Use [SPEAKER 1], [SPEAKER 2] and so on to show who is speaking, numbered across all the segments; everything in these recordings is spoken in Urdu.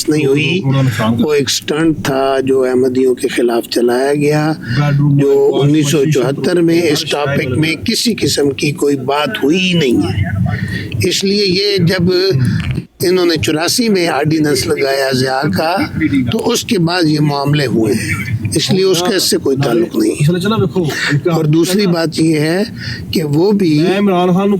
[SPEAKER 1] نہیں ہوئی، وہ ایک سٹنٹ تھا جو احمدیوں کے خلاف چلایا گیا، جو 1974 میں اس ٹاپک میں کسی قسم کی کوئی بات ہوئی ہی نہیں ہے۔ اس لیے یہ جب انہوں نے 84 میں آرڈیننس لگایا ضیاء کا، تو اس کے بعد یہ معاملے ہوئے ہیں، اس لیے اس کا اس سے کوئی تعلق نہیں ہے۔ اور دوسری بات یہ ہے کہ وہ بھی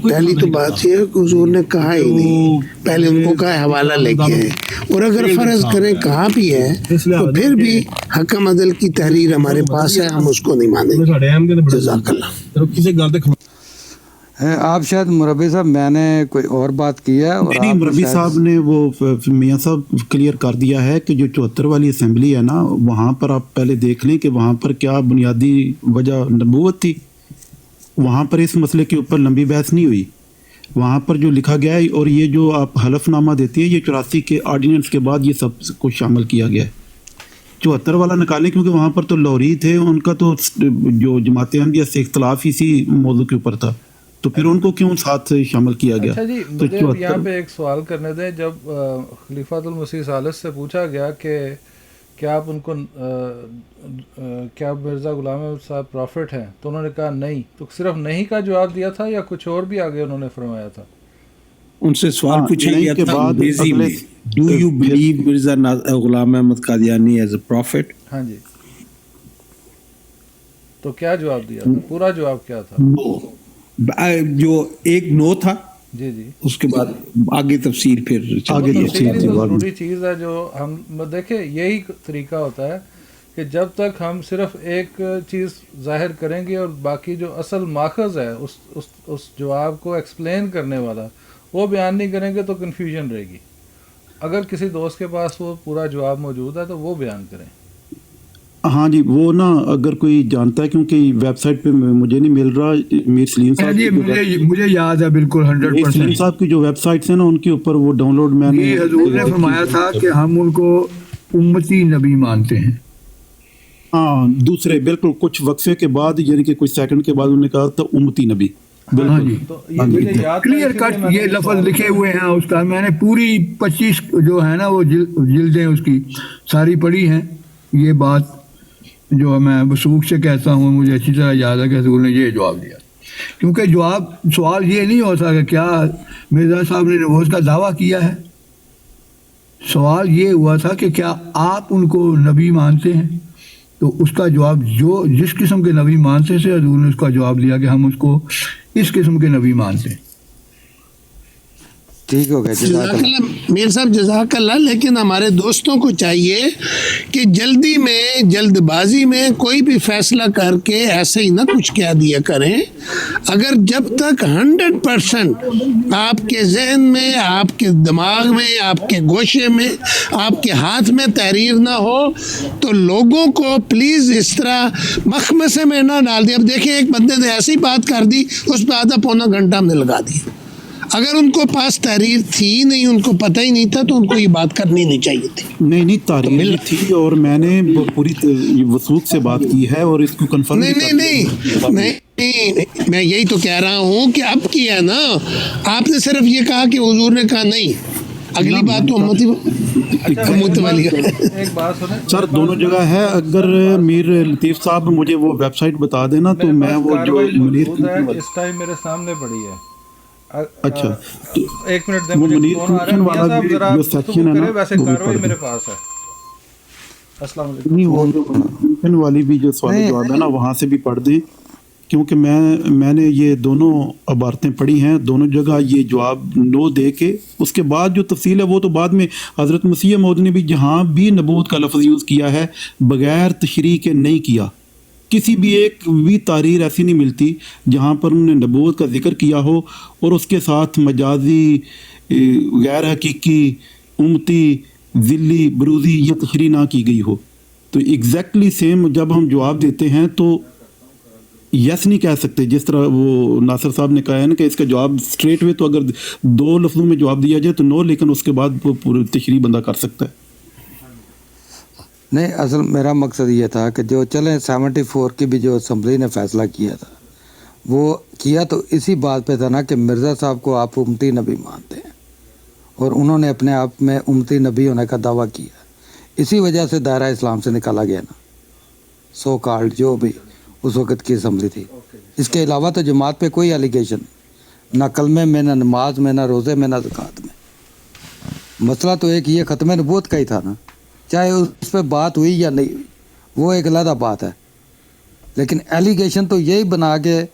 [SPEAKER 1] پہلی تو بات یہ ہے کہ حضور نے کہا ہی نہیں، پہلے ان کو کہا حوالہ لے کے آئے، اور اگر فرض کریں کہا بھی ہے تو پھر بھی حکم عدل کی تحریر ہمارے پاس ہے، ہم اس کو نہیں مانیں گے۔ جزاک اللہ۔
[SPEAKER 2] آپ شاید مربی صاحب میں نے کوئی اور بات کی ہے، اور
[SPEAKER 3] نہیں، مربی صاحب نے وہ میاں صاحب کلیئر کر دیا ہے کہ جو 74 والی اسمبلی ہے نا، وہاں پر آپ پہلے دیکھ لیں کہ وہاں پر کیا بنیادی وجہ نبوت تھی۔ وہاں پر اس مسئلے کے اوپر لمبی بحث نہیں ہوئی، وہاں پر جو لکھا گیا ہے، اور یہ جو آپ حلف نامہ دیتے ہیں، یہ 84 کے آرڈیننس کے بعد یہ سب کچھ شامل کیا گیا ہے۔ 74 والا نکالیں، کیونکہ وہاں پر تو لوری تھے، ان کا تو جو جماعت احمدیہ سے اختلاف اسی موضوع کے اوپر تھا، تو پھر ان کو کیوں ساتھ شامل کیا گیا؟
[SPEAKER 4] اچھا جی، مجھے یہاں پہ ایک سوال کرنے دیں۔ جب خلیفۃ المسیح ثالث سے پوچھا گیا کہ کیا آپ ان کو کیا مرزا غلام احمد صاحب پروفٹ ہیں، تو انہوں نے کہا نہیں، تو صرف نہیں کا جواب دیا تھا یا کچھ اور بھی آگے انہوں نے فرمایا تھا؟
[SPEAKER 5] ان سے سوال پوچھا گیا تھا انگریزی میں، do you believe Mirza Ghulam Ahmad Qadiani is a prophet?
[SPEAKER 4] ہاں جی، تو کیا جواب دیا تھا؟ پورا جواب کیا تھا؟
[SPEAKER 5] جو ایک نو تھا،
[SPEAKER 4] جی جی،
[SPEAKER 5] اس کے بعد آگے تفصیل، پھر آگے
[SPEAKER 4] ضروری چیز ہے جو ہم دیکھیں، یہی طریقہ ہوتا ہے کہ جب تک ہم صرف ایک چیز ظاہر کریں گے اور باقی جو اصل ماخذ ہے اس جواب کو ایکسپلین کرنے والا وہ بیان نہیں کریں گے تو کنفیوژن رہے گی۔ اگر کسی دوست کے پاس وہ پورا جواب موجود ہے تو وہ بیان کریں۔
[SPEAKER 3] ہاں جی، وہ نا اگر کوئی جانتا ہے، کیونکہ ویب سائٹ پہ مجھے نہیں مل رہا، میر سلیم صاحب
[SPEAKER 6] جی مجھے یاد ہے بالکل 100%۔
[SPEAKER 3] سلیم صاحب کی جو ویب سائٹس ہیں نا، ان کے اوپر وہ ڈاؤن لوڈ میں نے
[SPEAKER 6] حضور نے فرمایا تھا کہ ہم ان کو امتی نبی مانتے ہیں۔
[SPEAKER 3] ہاں، دوسرے بالکل کچھ وقفے کے بعد، یعنی کہ کچھ سیکنڈ کے بعد انہوں نے کہا تھا امتی نبی۔
[SPEAKER 6] کلیئر کٹ یہ لفظ لکھے ہوئے ہیں اس کا، میں نے پوری 25 جو ہے نا وہ جلدیں اس کی ساری پڑھی ہیں۔ یہ بات جو میں وثوق سے کہتا ہوں، مجھے اچھی طرح یاد ہے کہ حضور نے یہ جواب دیا، کیونکہ سوال یہ نہیں ہوتا کہ کیا مرزا صاحب نے نبوت کا دعویٰ کیا ہے، سوال یہ ہوا تھا کہ کیا آپ ان کو نبی مانتے ہیں؟ تو اس کا جواب جو جس قسم کے نبی مانتے تھے، حضور نے اس کا جواب دیا کہ ہم اس کو اس قسم کے نبی مانتے ہیں۔
[SPEAKER 2] ٹھیک ہو گیا،
[SPEAKER 1] جزاک اللہ میر صاحب، جزاک اللہ۔ لیکن ہمارے دوستوں کو چاہیے کہ جلدی میں، جلد بازی میں کوئی بھی فیصلہ کر کے ایسے ہی نہ کچھ کہہ دیا کریں۔ اگر جب تک 100% آپ کے ذہن میں، آپ کے دماغ میں، آپ کے گوشے میں، آپ کے ہاتھ میں تحریر نہ ہو تو لوگوں کو پلیز اس طرح مخمصے میں نہ ڈال دیں۔ اب دیکھیں، ایک بندے نے ایسی بات کر دی، اس پہ آدھا پونا گھنٹہ ہم نے لگا دیا۔ اگر ان کو پاس تحریر تھی نہیں، ان کو پتہ ہی نہیں تھا، تو ان کو یہ بات کرنی نہیں چاہیے تھی۔
[SPEAKER 3] نہیں تحریر تھی، اور میں نے پوری وثوق سے بات کی ہے اور اس کو کنفرم نہیں،
[SPEAKER 1] میں یہی تو کہہ رہا ہوں کہ اب کیا ہے نا، آپ نے صرف یہ کہا کہ حضور نے کہا نہیں، اگلی بات تو امت والی ہے۔
[SPEAKER 4] ایک بات سنیں
[SPEAKER 3] سر، دونوں جگہ ہے۔ اگر میر لطیف صاحب مجھے وہ ویب سائٹ بتا دینا تو میں وہ جو
[SPEAKER 4] اس ٹائم میرے سامنے پڑی ہے۔
[SPEAKER 3] اچھا،
[SPEAKER 4] ایک منٹ دیں مجھے، فون آ رہا ہے، ذرا گفتگو کرے، ویسے کاروائی میرے پاس ہے۔ السلام علیکم۔
[SPEAKER 3] والی بھی جو سوال جواب ہے نا، وہاں سے بھی پڑھ دیں، کیونکہ میں نے یہ دونوں عبارتیں پڑھی ہیں، دونوں جگہ یہ جواب نو دے کے اس کے بعد جو تفصیل ہے وہ تو بعد میں حضرت مسیح موعود نے بھی جہاں بھی نبوت کا لفظ یوز کیا ہے بغیر تشریح کے نہیں کیا۔ کسی بھی ایک بھی تحریر ایسی نہیں ملتی جہاں پر انہوں نے نبوت کا ذکر کیا ہو اور اس کے ساتھ مجازی، غیر حقیقی، امتی، ذلی، بروزی یہ تشریح نہ کی گئی ہو۔ تو ایگزیکٹلی سیم جب ہم جواب دیتے ہیں تو یس نہیں کہہ سکتے، جس طرح وہ ناصر صاحب نے کہا ہے نا کہ اس کا جواب اسٹریٹ وے تو اگر 2 لفظوں میں جواب دیا جائے تو نو، لیکن اس کے بعد وہ پوری تشریح بندہ کر سکتا ہے۔
[SPEAKER 2] نہیں، اصل میرا مقصد یہ تھا کہ جو چلیں 74 کی بھی جو اسمبلی نے فیصلہ کیا تھا، وہ کیا تو اسی بات پہ تھا نا کہ مرزا صاحب کو آپ امتی نبی مانتے ہیں، اور انہوں نے اپنے آپ میں امتی نبی ہونے کا دعویٰ کیا. اسی وجہ سے دائرہ اسلام سے نکالا گیا نا, سو کالڈ جو بھی اس وقت کی اسمبلی تھی. اس کے علاوہ تو جماعت پہ کوئی ایلیگیشن نہیں, نہ کلمے میں, نہ نماز میں, نہ روزے میں, نہ زکوٰۃ میں. مسئلہ تو ایک یہ ختم نبوت کا ہی تھا نا, چاہے اس پہ بات ہوئی یا نہیں ہوئی, وہ ایک علیحدہ بات ہے. لیکن ایلیگیشن تو یہی بنا کے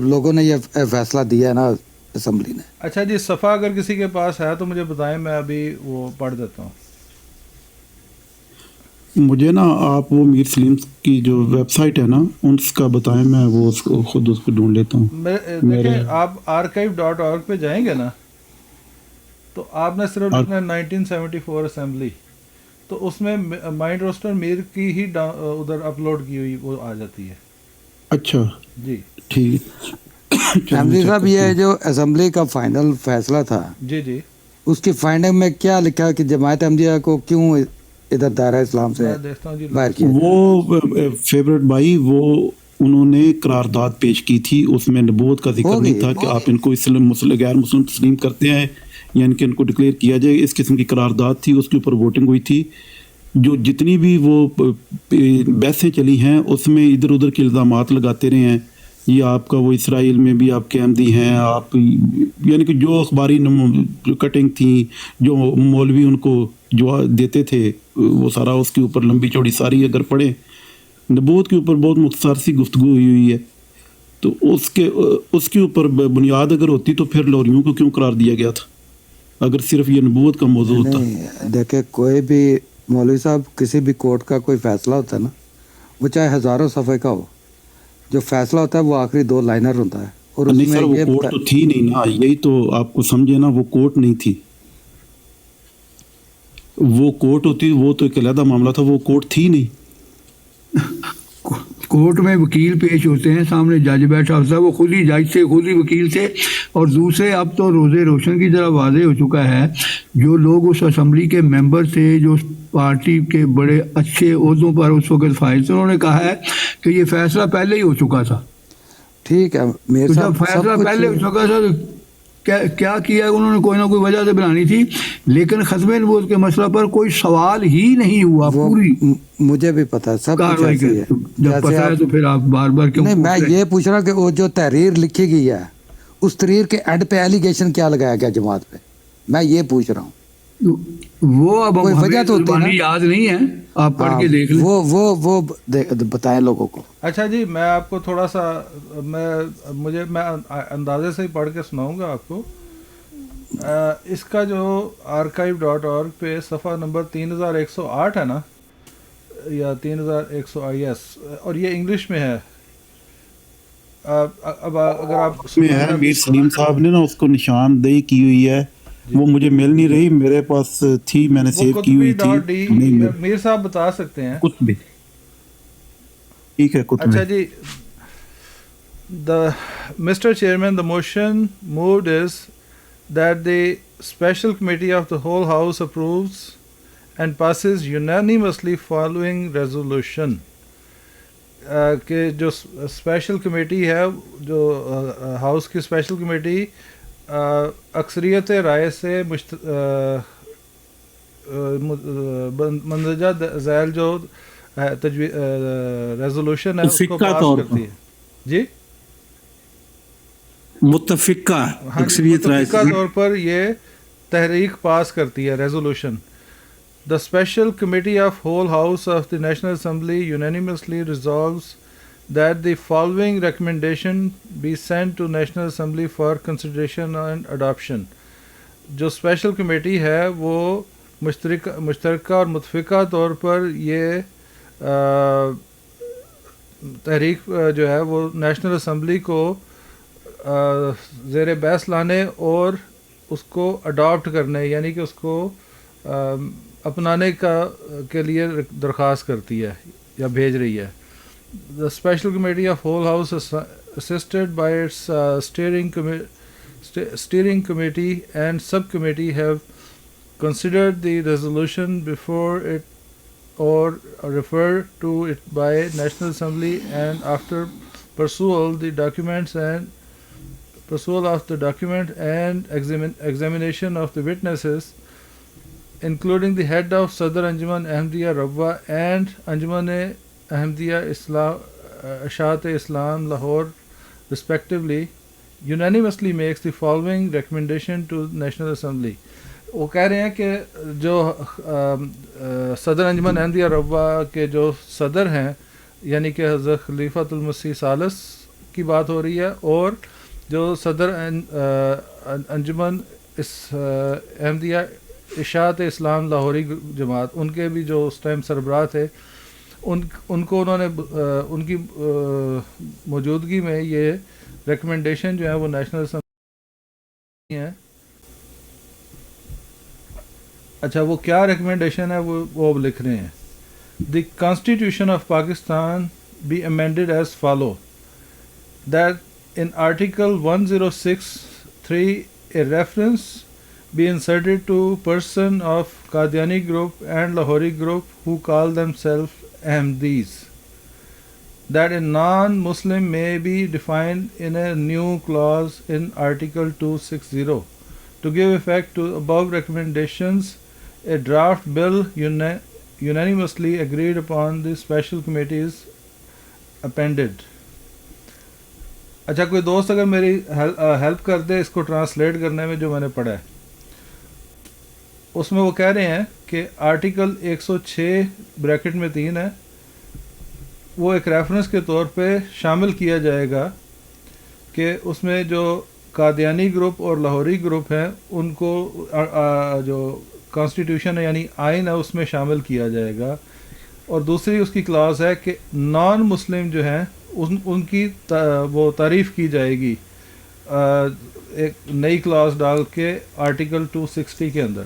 [SPEAKER 2] لوگوں نے یہ فیصلہ دیا ہے نا اسمبلی نے.
[SPEAKER 4] اچھا جی, صفحہ اگر کسی کے پاس ہے تو مجھے بتائیں, میں ابھی وہ پڑھ دیتا ہوں.
[SPEAKER 3] مجھے نا آپ وہ میر سلیم کی جو ویب سائٹ ہے نا اس کا بتائیں, میں وہ خود اس کو ڈھونڈ لیتا ہوں.
[SPEAKER 4] دیکھیں آپ archive.org پہ جائیں گے نا, تو آپ نے صرف لکھنا ہے 1974 اسمبلی, تو اس میں مائنڈ روسٹر میر کی ہی ادھر اپلوڈ کی ہوئی وہ آ جاتی ہے.
[SPEAKER 3] اچھا
[SPEAKER 4] جی
[SPEAKER 3] ٹھیک.
[SPEAKER 2] احمدی صاحب, یہ جو اسمبلی کا فائنل فیصلہ تھا,
[SPEAKER 4] جی جی,
[SPEAKER 2] اس کی فائنڈنگ میں کیا لکھا کہ جماعت احمدیہ کو کیوں ادھر دائرہ اسلام سے
[SPEAKER 4] میں دیکھتا ہوں جی.
[SPEAKER 2] باہر کیا؟
[SPEAKER 3] وہ فیورٹ بھائی, وہ انہوں نے قرارداد پیش کی تھی, اس میں نبوت کا ذکر نہیں تھا کہ آپ ان کو غیر مسلم تسلیم کرتے ہیں, یعنی کہ ان کو ڈکلیئر کیا جائے. اس قسم کی قرارداد تھی, اس کے اوپر ووٹنگ ہوئی تھی. جو جتنی بھی وہ بحثیں چلی ہیں اس میں ادھر ادھر کے الزامات لگاتے رہے ہیں. یہ آپ کا وہ اسرائیل میں بھی آپ کے احمدی ہیں, آپ یعنی کہ جو اخباری کٹنگ تھیں, جو مولوی ان کو جو دیتے تھے, وہ سارا اس کے اوپر لمبی چوڑی ساری اگر پڑھیں, نبوت کے اوپر بہت مختصر سی گفتگو ہوئی ہے. تو اس کے اوپر بنیاد اگر ہوتی تو پھر لوریوں کو کیوں قرار دیا گیا تھا اگر صرف یہ نبوت کا موضوع ہوتا؟
[SPEAKER 2] دیکھیں, کوئی بھی مولوی صاحب کسی بھی کورٹ کا کوئی فیصلہ ہوتا ہے نا, وہ چاہے ہزاروں صفحے کا ہو, جو فیصلہ ہوتا ہے وہ آخری 2 لائنر ہوتا ہے. اور اس
[SPEAKER 3] نہیں
[SPEAKER 2] میں
[SPEAKER 3] سر, وہ کورٹ تو تھی نہیں نا, یہی تو آپ کو سمجھے نا, وہ کورٹ نہیں تھی. وہ کورٹ ہوتی وہ تو ایک علیحدہ معاملہ تھا, وہ کورٹ تھی نہیں.
[SPEAKER 6] کورٹ میں وکیل پیش ہوتے ہیں, سامنے جج بیٹھا ہوتا ہے, وہ خود ہی جج سے, خود ہی وکیل سے. اور دوسرے, اب تو روزے روشن کی طرح واضح ہو چکا ہے, جو لوگ اس اسمبلی کے ممبر تھے, جو پارٹی کے بڑے اچھے عہدوں پر اس وقت فائز تھے, انہوں نے کہا ہے کہ یہ فیصلہ پہلے ہی ہو چکا تھا.
[SPEAKER 2] ٹھیک ہے میرے
[SPEAKER 6] جب فیصلہ پہلے ہو چکا تھا تو کیا کیا انہوں نے, کوئی نہ کوئی وجہ سے بنانی تھی. لیکن ختم نبوت کے مسئلہ پر کوئی سوال ہی نہیں ہوا. پوری
[SPEAKER 2] مجھے بھی پتا ہے سب کچھ ایسے ہی ہے.
[SPEAKER 6] جب پتا ہے تو پھر آپ بار بار کیوں؟
[SPEAKER 2] نہیں, میں یہ پوچھ رہا کہ وہ جو تحریر لکھی گئی ہے, اس تحریر کے اینڈ پہ ایلیگیشن کیا لگایا گیا جماعت پہ, میں یہ پوچھ رہا ہوں.
[SPEAKER 6] وہ اب
[SPEAKER 2] کوئی وجہ تو ہوتی ہے نا,
[SPEAKER 6] یاد نہیں ہے, آپ پڑھ کے دیکھ لیں.
[SPEAKER 2] وہ بتائیں لوگوں کو.
[SPEAKER 4] اچھا جی, میں آپ کو تھوڑا سا میں اندازے سے ہی پڑھ کے سناؤں گا آپ کو. اس کا جو archive.org پہ صفحہ نمبر 3108 ہے نا, یا 3100, یس, اور یہ انگلش میں ہے. اب اگر آپ
[SPEAKER 3] اس میں ہے, میر سلیم صاحب نے نا اس کو نشاندہی کی ہوئی ہے, وہ مجھے مل نہیں رہی, میرے پاس تھی, میں نے سیو کی ہوئی تھی.
[SPEAKER 4] میر صاحب بتا سکتے ہیں.
[SPEAKER 3] کتبی, ٹھیک ہے, کتبی.
[SPEAKER 4] اچھا جی, Mr. Chairman, the motion moved is that the special committee of the whole house approves and passes unanimously following resolution. کہ جو اسپیشل کمیٹی ہے, جو ہاؤس کی اسپیشل کمیٹی اکثریت رائے سے مندرجہ ذیل جو ریزولوشن ہے اس کو پاس کرتی ہے. جی,
[SPEAKER 5] متفقہ اکثریت رائے
[SPEAKER 4] متفقہ طور پر یہ تحریک پاس کرتی ہے, resolution. The Special Committee of Whole House of the National Assembly unanimously resolves that the following recommendation be sent to National Assembly for consideration and adoption. جو اسپیشل کمیٹی ہے وہ مشترکہ اور متفقہ طور پر یہ تحریک جو ہے وہ نیشنل اسمبلی کو زیر بحث لانے اور اس کو اڈاپٹ کرنے, یعنی کہ اس کو اپنانے کے لیے درخواست کرتی ہے یا بھیج رہی ہے. The Special Committee of Whole House assisted by its steering committee and subcommittee have considered the resolution before it or referred to it by National Assembly, and after perusal the documents and pursuit of the document and examination of the witnesses, including the head of Sadr Anjuman Ahmadiyya Rabwa and Anjuman Ahmadiyya Ashat Islam Lahore respectively, unanimously makes the following recommendation to the National Assembly. وہ کہہ رہے ہیں کہ جو صدر انجمن احمدیہ ربوہ کے جو صدر ہیں یعنی کہ حضرت خلیفۃ المسیح ثالث کی بات ہو رہی ہے، اور جو صدر انجمن احمدیہ اشاعت اسلام لاہوری جماعت، ان کے بھی جو اس ٹائم سربراہ تھے، ان کو انہوں نے ان کی موجودگی میں یہ ریکمنڈیشن جو ہے وہ نیشنل اسمبلی ہیں. اچھا وہ کیا ریکمنڈیشن ہے وہ اب لکھ رہے ہیں. The constitution of Pakistan be amended as follow that in article 106(3) A reference be inserted to person of Qadiani group and Lahori group who call themselves Ahmadis, that a non-Muslim may be defined in a new clause in Article 260. To give effect to above recommendations, a draft bill unanimously agreed upon the special committees appended. اچھا کوئی دوست اگر میری ہیلپ کر دے اس کو ٹرانسلیٹ کرنے میں جو میں نے پڑھا ہے، اس میں وہ کہہ رہے ہیں کہ آرٹیکل 106(3) ہے، وہ ایک ریفرنس کے طور پہ شامل کیا جائے گا کہ اس میں جو قادیانی گروپ اور لاہوری گروپ ہیں ان کو جو کانسٹیٹیوشن ہے یعنی آئین ہے اس میں شامل کیا جائے گا. اور دوسری اس کی کلاس ہے کہ نان مسلم جو ہیں ان کی وہ تعریف کی جائے گی ایک نئی کلاس ڈال کے آرٹیکل 260 کے اندر.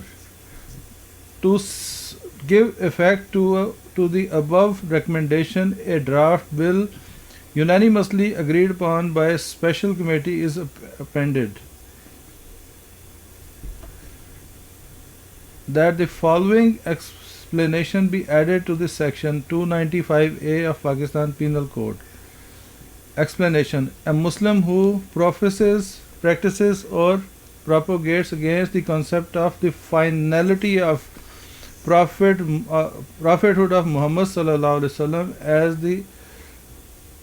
[SPEAKER 4] To give effect to the above recommendation, a draft bill unanimously agreed upon by a special committee is appended. That the following explanation be added to the section 295A of Pakistan Penal Code. Explanation: a Muslim who practices or propagates against the concept of the finality of prophethood of Muhammad sallallahu alaihi wasallam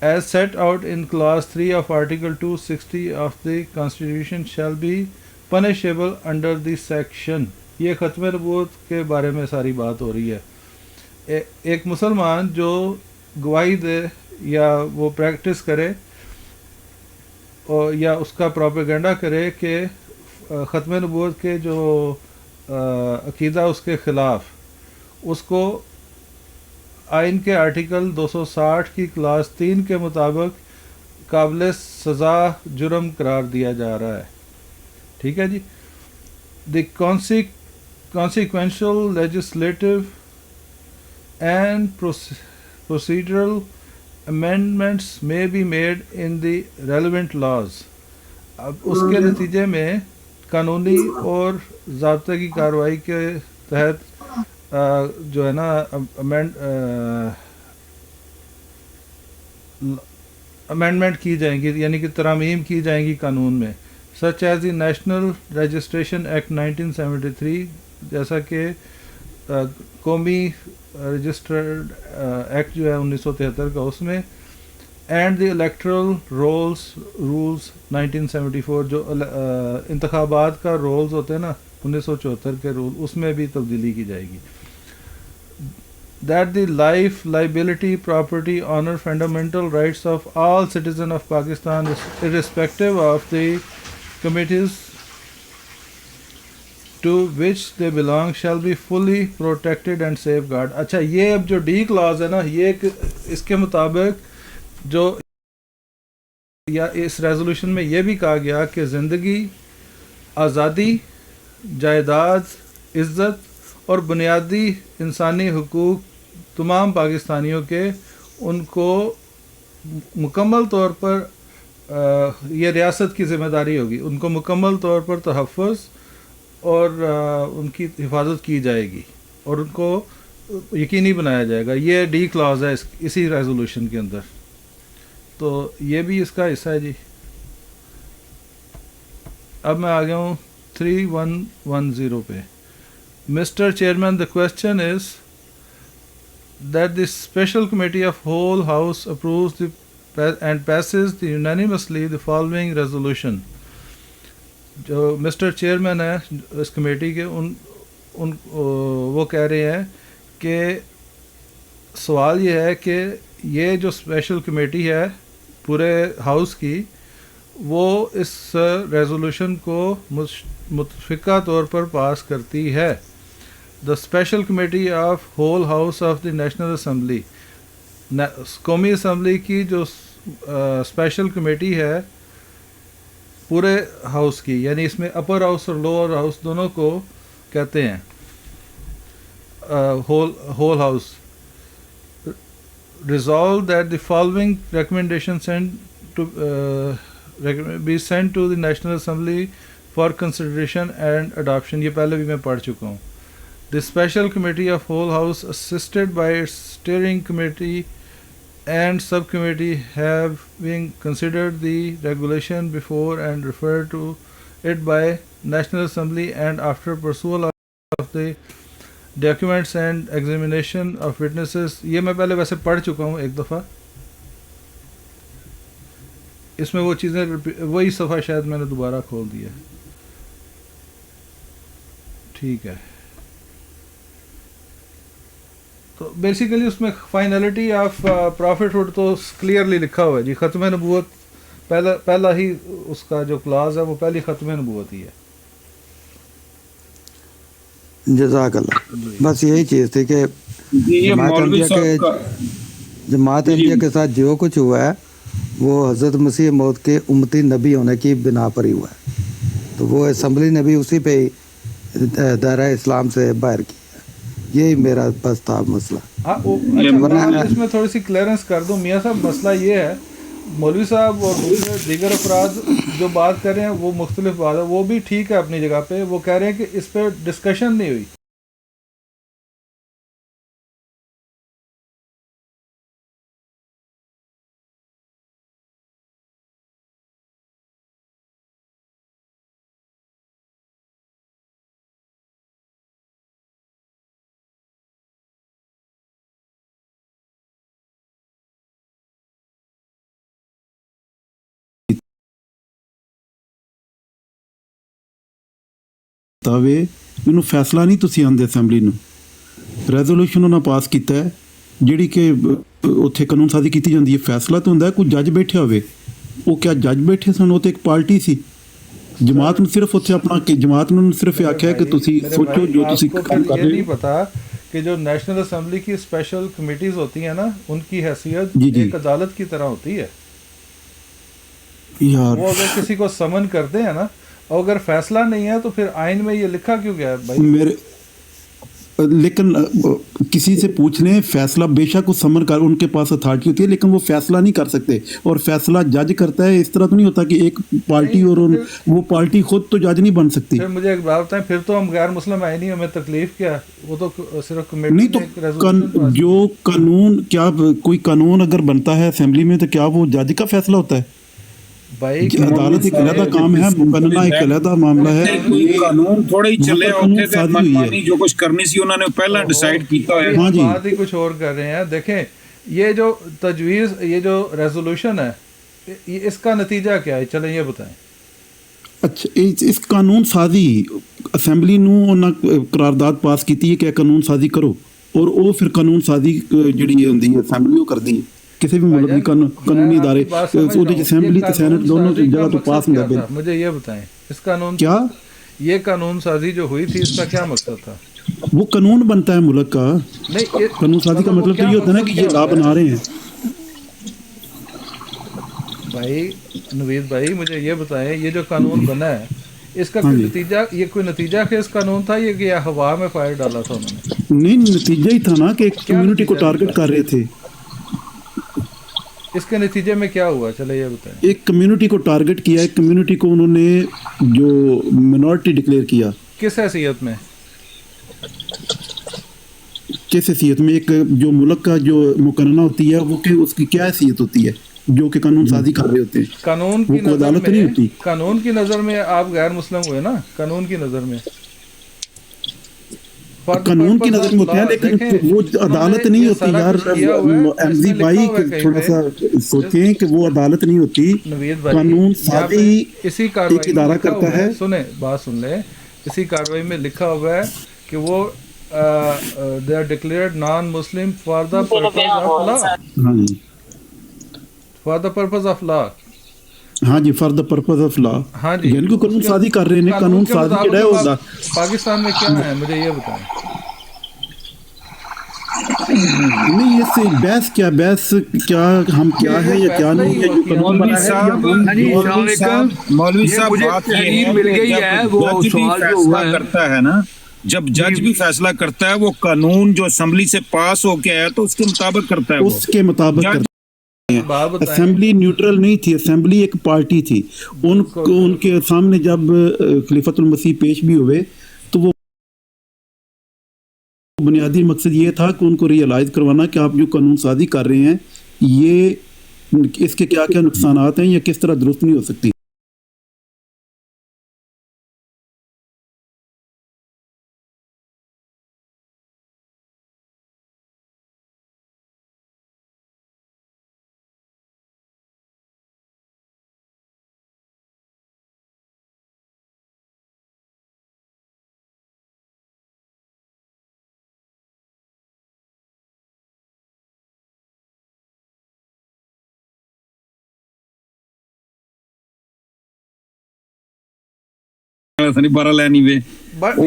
[SPEAKER 4] as set out in clause 3 of article 260 of the constitution shall be punishable under this section. یہ ختم نبوت کے بارے میں ساری بات ہو رہی ہے. ایک مسلمان جو گواہی دے یا وہ پریکٹس کرے اور یا اس کا پروپیگنڈا کرے کہ ختم نبوت کے جو عقیدہ اس کے خلاف، اس کو آئین کے آرٹیکل 260 کی کلاس 3 کے مطابق قابل سزا جرم قرار دیا جا رہا ہے. ٹھیک ہے جی. دی consequential legislative and procedural amendments may be made in the relevant laws. اب اس کے نتیجے میں قانونی اور ضابطے کی کارروائی کے تحت جو ہے نا امینڈمنٹ کی جائیں گی، یعنی کہ ترامیم کی جائیں گی قانون میں. Such as the national registration act 1973، جیسا کہ قومی رجسٹرڈ ایکٹ جو ہے 1973 کا، اس میں، اینڈ دی الیکٹرل رولز 1974، جو انتخابات کا رولز ہوتے ہیں نا 1974 کے رول، اس میں بھی تبدیلی کی جائے گی. That the life, liability, property, honor, fundamental rights of all citizens of Pakistan, irrespective of the committees to which they belong, shall be fully protected and safeguarded. اچھا یہ اب جو ڈی کلاز ہے نا، یہ اس کے مطابق جو یا اس ریزولوشن میں یہ بھی کہا گیا کہ زندگی، آزادی، جائیداد، عزت اور بنیادی انسانی حقوق تمام پاکستانیوں کے، ان کو مکمل طور پر یہ ریاست کی ذمہ داری ہوگی، ان کو مکمل طور پر تحفظ اور ان کی حفاظت کی جائے گی اور ان کو یقینی بنایا جائے گا. یہ ڈی کلاز ہے اسی ریزولوشن کے اندر. تو یہ بھی اس کا حصہ ہے جی. اب میں آ گیا ہوں 3110 پہ. Mr. Chairman, the question is that the special committee of whole house approves and passes unanimously the following resolution. جو مسٹر چیئرمین ہے اس کمیٹی کے وہ کہہ رہے ہیں کہ سوال یہ ہے کہ یہ جو اسپیشل کمیٹی ہے پورے ہاؤس کی وہ اس ریزولوشن کو متفقہ طور پر پاس کرتی ہے. The special committee of whole house of the National Assembly, قومی اسمبلی کی جو اسپیشل کمیٹی ہے پورے ہاؤس کی, یعنی اس میں اپر ہاؤس اور لوور ہاؤس دونوں کو کہتے ہیں whole house. Resolve that the following recommendation be sent to the National Assembly for consideration and adoption. یہ پہلے بھی میں پڑھ چکا ہوں. The Special Committee of Whole House, assisted by its steering committee and subcommittee, having considered the regulation before and referred to it by National Assembly, and after perusal of the documents and examination of witnesses. یہ میں پہلے ویسے پڑھ چکا ہوں ایک دفعہ, اس میں وہ چیزیں وہی صفحہ شاید میں نے دوبارہ کھول دیا. ٹھیک ہے, تو بیسیکلی اس میں فائنلٹی آف پروفٹ ہوڈ تو کلیئرلی لکھا ہوا ہے جی. ختم نبوت پہلا ہی اس کا جو کلاز ہے وہ پہلی ختم نبوت ہی ہے.
[SPEAKER 2] جزاک اللہ. بس یہی چیز تھی کہ جماعت احمدیہ کے ساتھ جو کچھ ہوا ہے وہ حضرت مسیح موعود کے امتی نبی ہونے کی بنا پر ہی ہوا ہے, تو وہ اسمبلی نے بھی اسی پہ ہی دائرہ اسلام سے باہر کیا. یہی میرا بس تھا مسئلہ.
[SPEAKER 4] اس میں تھوڑی سی کلیئرنس کر دوں میاں صاحب, مسئلہ یہ ہے مولوی صاحب اور دیگر افراد جو بات کر رہے ہیں وہ مختلف بات ہے, وہ بھی ٹھیک ہے اپنی جگہ پہ. وہ کہہ رہے ہیں کہ اس پہ ڈسکشن نہیں ہوئی.
[SPEAKER 3] ਤਾਵੇ ਇਹਨੂੰ ਫੈਸਲਾ ਨਹੀਂ ਤੁਸੀਂ ਆਂਦੇ ਅਸੈਂਬਲੀ ਨੂੰ, ਰੈਜ਼ੋਲੂਸ਼ਨ ਉਹਨਾਂ ਪਾਸ ਕੀਤਾ ਹੈ ਜਿਹੜੀ ਕਿ ਉੱਥੇ ਕਾਨੂੰਨ ਸਾਜ਼ੀ ਕੀਤੀ ਜਾਂਦੀ ਹੈ. ਫੈਸਲਾ ਤਾਂ ਹੁੰਦਾ ਕੋਈ ਜੱਜ ਬੈਠਿਆ ਹੋਵੇ, ਉਹ ਕਿਆ ਜੱਜ ਬੈਠੇ ਸਨ? ਉਹ ਤਾਂ ਇੱਕ ਪਾਰਟੀ ਸੀ. جماعت نے صرف اتنے اپنا جماعت نے صرف آخیا کہ تسی سوچو جو تسی کام کر رہے.
[SPEAKER 4] نہیں پتا کہ جو نیشنل اسمبلی کی اسپیشل کمیٹیز ہوتی ہیں نا, ان کی حیثیت ایک عدالت کی طرح ہوتی ہے یار. وہ اگر کسی کو سمن کرتے ہیں نا, اور اگر فیصلہ نہیں ہے تو پھر آئین میں یہ لکھا کیوں گیا ہے بھائی؟
[SPEAKER 3] میرے لیکن کسی سے پوچھ لیں, فیصلہ بے شک اس سمن کر ان کے پاس اتھارٹی ہوتی ہے, لیکن وہ فیصلہ نہیں کر سکتے. اور فیصلہ جج کرتا ہے. اس طرح تو نہیں ہوتا کہ ایک پارٹی اور وہ پارٹی خود تو جج نہیں بن سکتی.
[SPEAKER 4] پھر مجھے ایک بات بتائیں, پھر تو ہم غیر مسلم آئے نہیں, ہمیں تکلیف کیا؟ وہ تو صرف
[SPEAKER 3] نہیں تو جو قانون, کیا کوئی قانون اگر بنتا ہے اسمبلی میں تو کیا وہ جج کا فیصلہ ہوتا ہے؟ عدالت ایک علیحدہ کام ہے, مقننہ ایک علیحدہ معاملہ ہے.
[SPEAKER 5] کوئی قانون تھوڑا ہی چلے ہوتے تھے, منمانی جو کچھ کرنی سی انہوں نے پہلا ڈیسائیڈ کیتا ہے.
[SPEAKER 3] ہاں جی,
[SPEAKER 4] بات ہی کچھ اور کر رہے ہیں. دیکھیں یہ جو تجویز, یہ جو ریزولوشن ہے, اس کا نتیجہ کیا ہے؟ چلیں یہ بتائیں.
[SPEAKER 3] اچھا, اس قانون سازی اسمبلی نو انہاں قرارداد پاس کیتی ہے کہ قانون سازی کرو, اور وہ پھر قانون سازی جڑی ہوندی ہے اسمبلی وہ کردی ہے. کسی بھی ملک کی قانونی ادارے اسمبلی تے سینٹ دونوں جگہ تو پاس ہوندا ہے.
[SPEAKER 4] مجھے یہ بتائیں, اس قانون
[SPEAKER 3] کیا
[SPEAKER 4] یہ قانون سازی جو ہوئی تھی اس کا کیا مقصد تھا؟
[SPEAKER 3] وہ قانون بنتا ہے ملک کا. قانون سازی کا مطلب تو یہ ہوتا ہے نا کہ یہ لا بنا رہے ہیں.
[SPEAKER 4] بھائی نوید بھائی مجھے یہ بتائیں, یہ جو قانون بنا ہے اس کا کوئی نتیجہ, یہ کوئی نتیجہ خیز قانون تھا یہ کہ ہوا میں فائر ڈالا تھا انہوں نے؟
[SPEAKER 3] نہیں, نتیجہ ہی تھا نا کہ ایک کمیونٹی کو ٹارگٹ کر رہے تھے.
[SPEAKER 4] اس کے نتیجے میں کیا ہوا چلے یہ بتائیں.
[SPEAKER 3] ایک کمیونٹی کو ٹارگٹ کیا, ایک کمیونٹی کو انہوں نے جو منورٹی ڈکلیئر کیا.
[SPEAKER 4] کس حیثیت میں؟
[SPEAKER 3] کس حیثیت میں؟ ایک جو ملک کا جو مقننہ ہوتی ہے وہ کہ اس کی کیا حیثیت ہوتی ہے؟ جو کہ قانون سازی کر رہے ہوتے ہیں.
[SPEAKER 4] قانون
[SPEAKER 3] وہ
[SPEAKER 4] کی
[SPEAKER 3] کوئی
[SPEAKER 4] نظر
[SPEAKER 3] عدالت نہیں
[SPEAKER 4] میں
[SPEAKER 3] ہوتی.
[SPEAKER 4] قانون کی نظر میں آپ غیر مسلم ہوئے نا, قانون کی نظر میں
[SPEAKER 3] قانون کی نظر میں ہوتے ہیں, لیکن وہ عدالت نہیں ہوتی یار. ایم زی بھائی تھوڑا سا سوچیں کہ وہ عدالت نہیں ہوتی.
[SPEAKER 4] نوید بھائی
[SPEAKER 3] قانون سازی
[SPEAKER 4] اسی
[SPEAKER 3] ایک
[SPEAKER 4] کارروائی
[SPEAKER 3] ادارہ کرتا ہے.
[SPEAKER 4] سنیں بات سن لیں, اسی کارروائی میں لکھا ہوا ہے کہ وہ they are declared non-Muslim for the purpose of law.
[SPEAKER 3] ہاں جی,
[SPEAKER 4] For the purpose of law.
[SPEAKER 3] ہاں جی, for the purpose of law.
[SPEAKER 4] ہاں جی,
[SPEAKER 3] یعنی کہ قانون سازی کر رہے ہیں. قانون
[SPEAKER 4] کے
[SPEAKER 3] سازی
[SPEAKER 4] مطابق
[SPEAKER 3] کیا ہے ہوتا
[SPEAKER 4] پاکستان میں کیا ہے مجھے یہ بتائیں.
[SPEAKER 3] نہیں, اس سے بحث کیا, بحث کیا ہم کیا ہے یا کیا نہیں ہے. جو قانون بنا ہے
[SPEAKER 7] مولوی صاحب بات یہ
[SPEAKER 6] مل گئی ہے, وہ
[SPEAKER 7] جج بھی
[SPEAKER 6] سوال جو
[SPEAKER 7] فیصلہ
[SPEAKER 6] ہوا ہے
[SPEAKER 7] کرتا ہے نا, جب جج بھی فیصلہ کرتا ہے وہ قانون جو اسمبلی سے پاس ہو کے آیا تو اس کے مطابق کرتا ہے.
[SPEAKER 3] اس کے مطابق کرتا ہے.
[SPEAKER 4] بات بتائیں.
[SPEAKER 3] اسمبلی نیوٹرل نہیں تھی, اسمبلی ایک پارٹی تھی. ان کے سامنے جب خلیفۃ المسیح پیش بھی ہوئے تو وہ بنیادی مقصد یہ تھا کہ ان کو ریئلائز کروانا کہ آپ جو قانون سازی کر رہے ہیں یہ اس کے کیا کیا نقصانات ہیں یا کس طرح درست نہیں ہو سکتی.
[SPEAKER 7] بارہ لینی وے
[SPEAKER 4] بٹ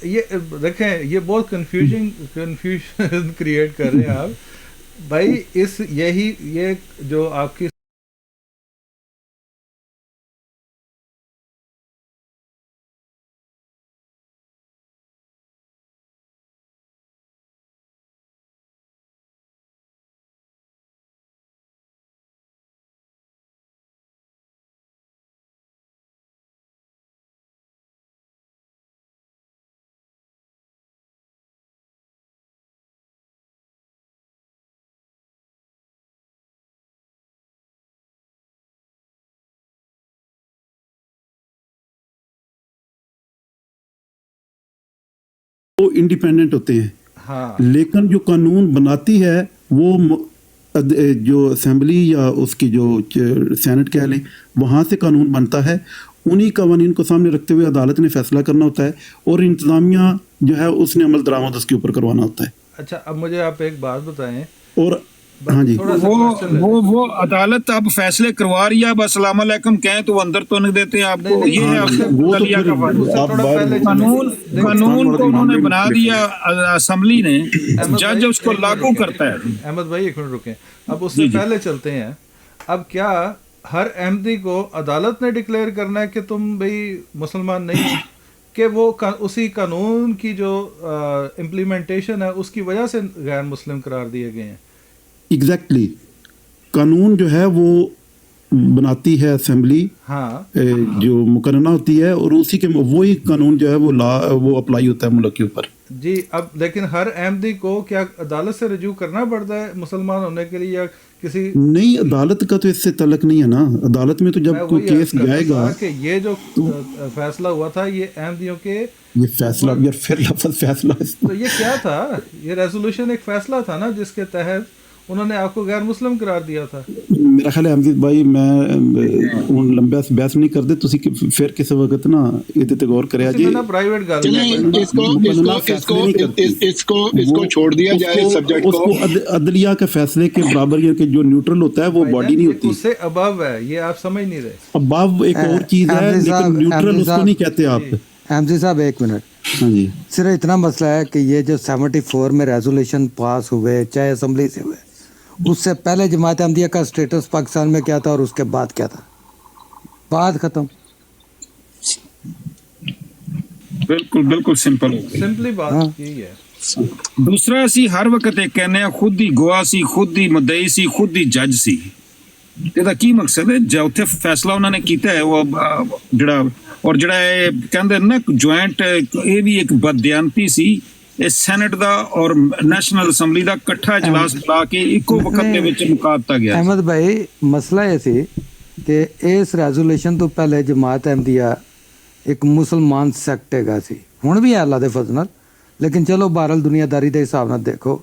[SPEAKER 4] یہ دیکھیں یہ بہت کنفیوژن کریٹ کر رہے ہیں آپ بھائی. اس یہی یہ جو آپ کی
[SPEAKER 3] وہ انڈیپینڈنٹ ہوتے ہیں.
[SPEAKER 4] ہاں,
[SPEAKER 3] لیکن جو قانون بناتی ہے وہ جو اسمبلی یا اس کی جو سینٹ کہہ لیں وہاں سے قانون بنتا ہے. انہی قوانین کو سامنے رکھتے ہوئے عدالت نے فیصلہ کرنا ہوتا ہے اور انتظامیہ جو ہے اس نے عمل درآمد اس کے اوپر کروانا ہوتا ہے.
[SPEAKER 4] اچھا اب مجھے آپ ایک بات بتائیں.
[SPEAKER 3] اور ہاں جی,
[SPEAKER 7] وہ عدالت اب فیصلے کروا رہی ہے, اب السلام علیکم کہیں تو وہ اندر تو نہیں دیتے آپ کو. یہ ہے قانون کو انہوں نے بنا دیا اسمبلی نے, جج اس کو لاگو کرتا ہے.
[SPEAKER 4] احمد بھائی ایک منٹ رکیں, اب اس سے پہلے چلتے ہیں. اب کیا ہر احمدی کو عدالت نے ڈکلیئر کرنا ہے کہ تم بھائی مسلمان نہیں, کہ وہ اسی قانون کی جو امپلیمنٹیشن ہے اس کی وجہ سے غیر مسلم قرار دیے گئے ہیں؟
[SPEAKER 3] ایگزیکٹلی. قانون جو ہے وہ بناتی ہے اسمبلی,
[SPEAKER 4] ہاں
[SPEAKER 3] جو مقررہ ہوتی ہے, اور اسی کے وہی قانون جو ہے وہ اپلائی ہوتا ہے ملک کے اوپر.
[SPEAKER 4] جی اب لیکن ہر احمدی کو کیا عدالت سے رجوع کرنا پڑتا ہے مسلمان ہونے کے لیے یا کسی؟ نہیں,
[SPEAKER 3] عدالت کا تو اس سے تعلق نہیں ہے نا. عدالت میں تو جب کوئی کیس جائے گا
[SPEAKER 4] کہ یہ جو فیصلہ ہوا تھا یہ احمدیوں کے,
[SPEAKER 3] یہ فیصلہ یار پھر لفظ فیصلہ
[SPEAKER 4] تو یہ کیا تھا؟ یہ ریزولوشن ایک فیصلہ تھا نا جس کے تحت انہوں نے آپ کو غیر مسلم قرار دیا تھا.
[SPEAKER 3] میرا خیال ہے حمزہ بھائی میں لمبا بحث نہیں کرتے, تسی پھر کسی وقت نا یہ تے غور کریا جی.
[SPEAKER 4] پرائیویٹ گل
[SPEAKER 1] اس کو چھوڑ دیا جائے سبجیکٹ کو.
[SPEAKER 3] اس کو عدلیہ کے فیصلے کے برابر یہ کہ جو نیوٹرل ہوتا ہے وہ باڈی نہیں ہوتی,
[SPEAKER 4] اس سے ابو ہے. یہ آپ سمجھ نہیں رہے.
[SPEAKER 3] ابو ایک اور چیز ہے لیکن نیوٹرل اس کو نہیں کہتے آپ.
[SPEAKER 2] احمدی صاحب ایک منٹ,
[SPEAKER 3] ہاں جی,
[SPEAKER 2] صرف اتنا مسئلہ ہے کہ یہ جو 74 میں ریزولوشن پاس ہوئے چاہے اسمبلی سے ہوئے, اس سے پہلے جماعت احمدیہ کا سٹیٹس پاکستان میں کیا تھا اور اس کے بعد کیا تھا؟ بات ختم.
[SPEAKER 7] بالکل
[SPEAKER 4] سمپلی بات یہی ہے.
[SPEAKER 7] دوسرا سی ہر وقت ایک کہنے خود ہی گواہ سی, خود ہی مدعی سی, خود ہی جج سی. یہ کی مقصد ہے جو اتنے فیصلہ انہوں نے کیتا ہے وہ جڑا, اور جڑا کہندے نا جوائنٹ, یہ بھی ایک بددیانتی سی ਇਹ ਸੈਨੇਟ ਦਾ ਔਰ ਨੈਸ਼ਨਲ ਅਸੈਂਬਲੀ ਦਾ ਇਕੱਠਾ ਇਜਲਾਸ ਬੁਲਾ ਕੇ ਇੱਕੋ ਵਕਤ ਦੇ ਵਿੱਚ ਮੁਕਾ ਦਿੱਤਾ ਗਿਆ।
[SPEAKER 2] ਅਹਿਮਦ ਭਾਈ ਮਸਲਾ ਇਹ ਸੀ ਕਿ ਇਸ ਰੈਜ਼ੋਲੂਸ਼ਨ ਤੋਂ ਪਹਿਲੇ ਜਮਾਤ ਅਹਿਮਦੀਆ ਇੱਕ ਮੁਸਲਮਾਨ ਸੈਕਟ ਹੈਗਾ ਸੀ, ਹੁਣ ਵੀ ਹੈ ਅੱਲਾ ਦੇ ਫਜ਼ਲ ਨਾਲ, ਲੇਕਿਨ ਚਲੋ ਬਹਰਹਾਲ ਦੁਨੀਆਦਾਰੀ ਦੇ ਹਿਸਾਬ ਨਾਲ ਦੇਖੋ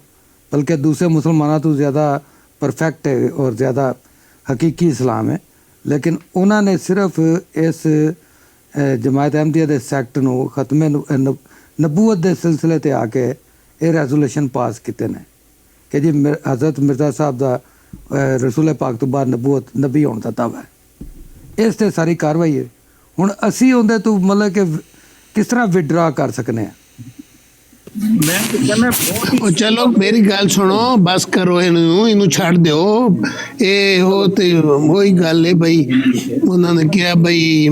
[SPEAKER 2] ਬਲਕਿ ਦੂਸਰੇ ਮੁਸਲਮਾਨਾਂ ਤੋਂ ਜ਼ਿਆਦਾ ਪਰਫੈਕਟ ਹੈ ਔਰ ਜ਼ਿਆਦਾ ਹਕੀਕੀ ਇਸਲਾਮ ਹੈ, ਲੇਕਿਨ ਉਹਨਾਂ ਨੇ ਸਿਰਫ ਇਸ ਜਮਾਤ ਅਹਿਮਦੀਆ ਦੇ ਸੈਕਟ ਨੂੰ ਖਤਮੇ ਨਬੂਵਤ ਦੇ ਸਿਲਸਿਲੇ ਤੇ ਆ ਕੇ ਇਹ ਰੈਜ਼ੋਲੂਸ਼ਨ ਪਾਸ ਕੀਤੇ ਨੇ ਕਿ ਜੀ ਹਜ਼ਰਤ ਮਿਰਜ਼ਾ ਸਾਹਿਬ ਦਾ ਰਸੂਲ ਪਾਕ ਤੋਂ ਬਾਅਦ ਨਬੂਵਤ ਨਬੀ ਹੋਣ ਦਾ ਦਾਅਵਾ ਹੈ। ਇਸ ਤੇ ਸਾਰੀ ਕਾਰਵਾਈ ਹੈ। ਹੁਣ ਅਸੀਂ ਉਹਦੇ ਤੋਂ ਮਤਲਬ ਕਿ ਕਿਸ ਤਰ੍ਹਾਂ ਵਿਡਰਾ ਕਰ ਸਕਨੇ ਹਾਂ?
[SPEAKER 7] ਮੈਂ ਤਾਂ ਕਹਿੰਦਾ
[SPEAKER 1] ਉਹ ਚਲੋ ਮੇਰੀ ਗੱਲ ਸੁਣੋ, ਬਸ ਕਰੋ ਇਹਨੂੰ ਛੱਡ ਦਿਓ। ਇਹ ਉਹ ਤੇ ਉਹੀ ਗੱਲ ਹੈ ਬਈ, ਉਹਨਾਂ ਨੇ ਕਿਹਾ ਬਈ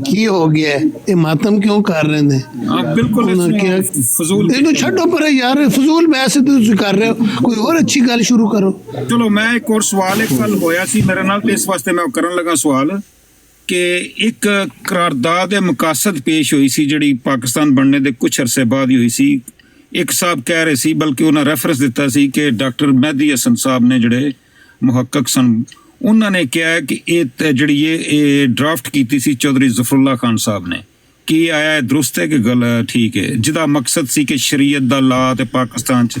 [SPEAKER 1] ਕੀ ਹੋ ਗਿਆ, ਇਹ ਮਾਤਮ ਕਿਉਂ ਕਰ ਰਹੇ ਨੇ?
[SPEAKER 7] ਬਿਲਕੁਲ ਫਜ਼ੂਲ,
[SPEAKER 1] ਇਹਨੂੰ ਛੱਡੋ ਪਰ ਯਾਰ, ਫਜ਼ੂਲ ਵੈਸੇ ਤੁਸੀਂ ਕਰ ਰਹੇ ਹੋ, ਕੋਈ ਹੋਰ ਅੱਛੀ ਗੱਲ ਸ਼ੁਰੂ ਕਰੋ।
[SPEAKER 7] ਚਲੋ ਮੈਂ ਇੱਕ ਹੋਰ ਸਵਾਲ ਇੱਕ ਗੱਲ ਹੋਇਆ ਸੀ ਮੇਰੇ ਨਾਲ, ਤੇ ਇਸ ਵਾਸਤੇ ਮੈਂ ਕਰਨ ਲੱਗਾ ਸਵਾਲ ਕਿ ਇੱਕ ਕਰਾਰਦਾਦ ਦੇ ਮਕਾਸਦ ਪੇਸ਼ ਹੋਈ ਸੀ ਜਿਹੜੀ ਪਾਕਿਸਤਾਨ ਬਣਨੇ ਦੇ ਕੁਝ ਅਰਸੇ ਬਾਅਦ ਹੀ ਹੋਈ ਸੀ। ਇੱਕ ਸਾਹਿਬ ਕਹਿ ਰਹੇ ਸੀ, ਬਲਕਿ ਉਹਨਾਂ ਰੈਫਰੈਂਸ ਦਿੱਤਾ ਸੀ ਕਿ ਡਾਕਟਰ ਮਹਿਦੀ ਹਸਨ ਸਾਹਿਬ ਨੇ ਜਿਹੜੇ ਮੁਹੱਕਕ ਸਨ, ਉਹਨਾਂ ਨੇ ਕਿਹਾ ਕਿ ਇਹ ਜਿਹੜੀ ਇਹ ਡਰਾਫਟ ਕੀਤੀ ਸੀ ਚੌਧਰੀ ਜ਼ਫਰੁੱਲਾ ਖਾਨ ਸਾਹਿਬ ਨੇ, ਕੀ ਆਇਆ ਦਰੁਸਤ ਹੈ ਕਿ ਗੱਲ ਠੀਕ ਹੈ, ਜਿਹਦਾ ਮਕਸਦ ਸੀ ਕਿ ਸ਼ਰੀਅਤ ਦਾ ਲਾ ਤੇ ਪਾਕਿਸਤਾਨ 'ਚ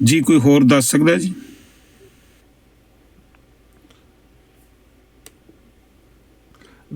[SPEAKER 7] ਜੀ ਕੋਈ ਹੋਰ ਦੱਸ ਸਕਦਾ ਜੀ?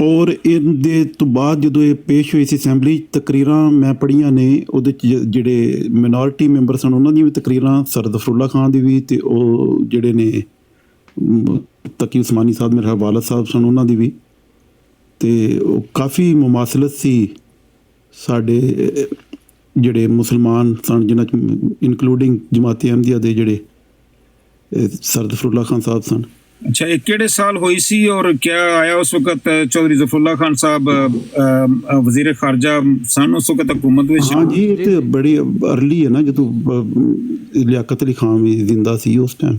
[SPEAKER 3] ਔਰ ਇਹਦੇ ਤੋਂ ਬਾਅਦ ਜਦੋਂ ਇਹ ਪੇਸ਼ ਹੋਈ ਸੀ ਅਸੈਂਬਲੀ, ਤਕਰੀਰਾਂ ਮੈਂ ਪੜ੍ਹੀਆਂ ਨੇ, ਉਹਦੇ 'ਚ ਜਿਹੜੇ ਮਿਨੋਰਟੀ ਮੈਂਬਰ ਸਨ ਉਹਨਾਂ ਦੀਆਂ ਵੀ ਤਕਰੀਰਾਂ, ਸਰ ਜ਼ਫਰੁੱਲਾ ਖਾਨ ਦੀ ਵੀ, ਤੇ ਉਹ ਜਿਹੜੇ ਨੇ ਤਕੀ ਉਸਮਾਨੀ ਸਾਹਿਬ ਮੇਰੇ ਵਾਲਦ ਸਾਹਿਬ ਸਨ ਉਹਨਾਂ ਦੀ ਵੀ, ਤੇ ਉਹ ਕਾਫੀ ਮੁਮਾਸਲਤ ਸੀ ਸਾਡੇ ਜਿਹੜੇ ਮੁਸਲਮਾਨ ਸਨ, ਜਿਨ੍ਹਾਂ 'ਚ ਇਨਕਲੂਡਿੰਗ ਜਮਾਤ ਅਹਿਮਦੀਆ ਦੇ ਜਿਹੜੇ ਸਰ ਜ਼ਫਰੁੱਲਾ ਖਾਨ ਸਾਹਿਬ ਸਨ।
[SPEAKER 7] ਅੱਛਾ, ਇਹ ਕਿਹੜੇ ਸਾਲ ਹੋਈ ਸੀ ਔਰ ਕਿਆ ਆਇਆ ਉਸ ਵਕਤ? ਚੌਧਰੀ ਜ਼ਫਰੁੱਲਾ ਖਾਨ ਸਾਹਿਬ ਵਜ਼ੀਰ ਖਾਰਜਾ ਸਨ ਉਸ ਵਕਤ ਹਕੂਮਤ ਵਿੱਚ?
[SPEAKER 3] ਹਾਂ ਜੀ, ਇਹ ਤੇ ਬੜੀ ਅਰਲੀ ਹੈ ਨਾ, ਜਦੋਂ ਲਿਆਕਤ ਅਲੀ ਖਾਨ ਵੀ ਜ਼ਿੰਦਾ ਸੀ ਉਸ ਟਾਈਮ।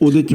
[SPEAKER 3] ਉਹਦੇ ਚ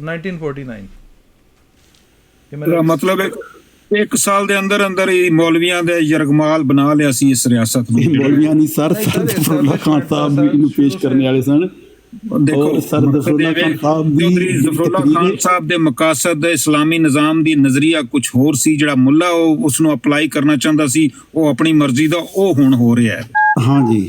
[SPEAKER 4] 1949।
[SPEAKER 7] ਮਤਲਬ ਇੱਕ ਸਾਲ ਦੇ ਅੰਦਰ ਅੰਦਰ ਹੀ ਮੌਲਵੀਆਂ ਦੇ ਯਰਗਮਾਲ ਬਣਾ ਲਿਆ ਸੀ ਇਸ ਰਿਆਸਤ ਨੂੰ।
[SPEAKER 3] ਮੌਲਵੀਆਂ ਨਹੀਂ ਸਰ, ਸਰ ਜ਼ਫਰੁੱਲਾ ਖਾਨ ਸਾਹਿਬ ਵੀ ਇਹਨੂੰ ਪੇਸ਼ ਕਰਨ ਵਾਲੇ ਸਨ।
[SPEAKER 7] ਦੇਖੋ
[SPEAKER 3] ਸਰ ਜ਼ਫਰੁੱਲਾ ਖਾਨ ਸਾਹਿਬ
[SPEAKER 7] ਚੌਧਰੀ ਜ਼ਫਰੁੱਲਾ ਖਾਨ ਸਾਹਿਬ ਦੇ ਮਕਾਸਦ ਇਸਲਾਮੀ ਨਿਜ਼ਾਮ ਦੀ ਨਜ਼ਰੀਆ ਕੁਝ ਹੋਰ ਸੀ, ਜਿਹੜਾ ਮੁੱਲਾ ਉਹ ਉਸ ਨੂੰ ਅਪਲਾਈ ਕਰਨਾ ਚਾਹੁੰਦਾ ਸੀ, ਉਹ ਆਪਣੀ ਮਰਜ਼ੀ ਦਾ ਉਹ ਹੁਣ ਹੋ ਰਿਹਾ ਹੈ।
[SPEAKER 3] ਹਾਂ ਜੀ,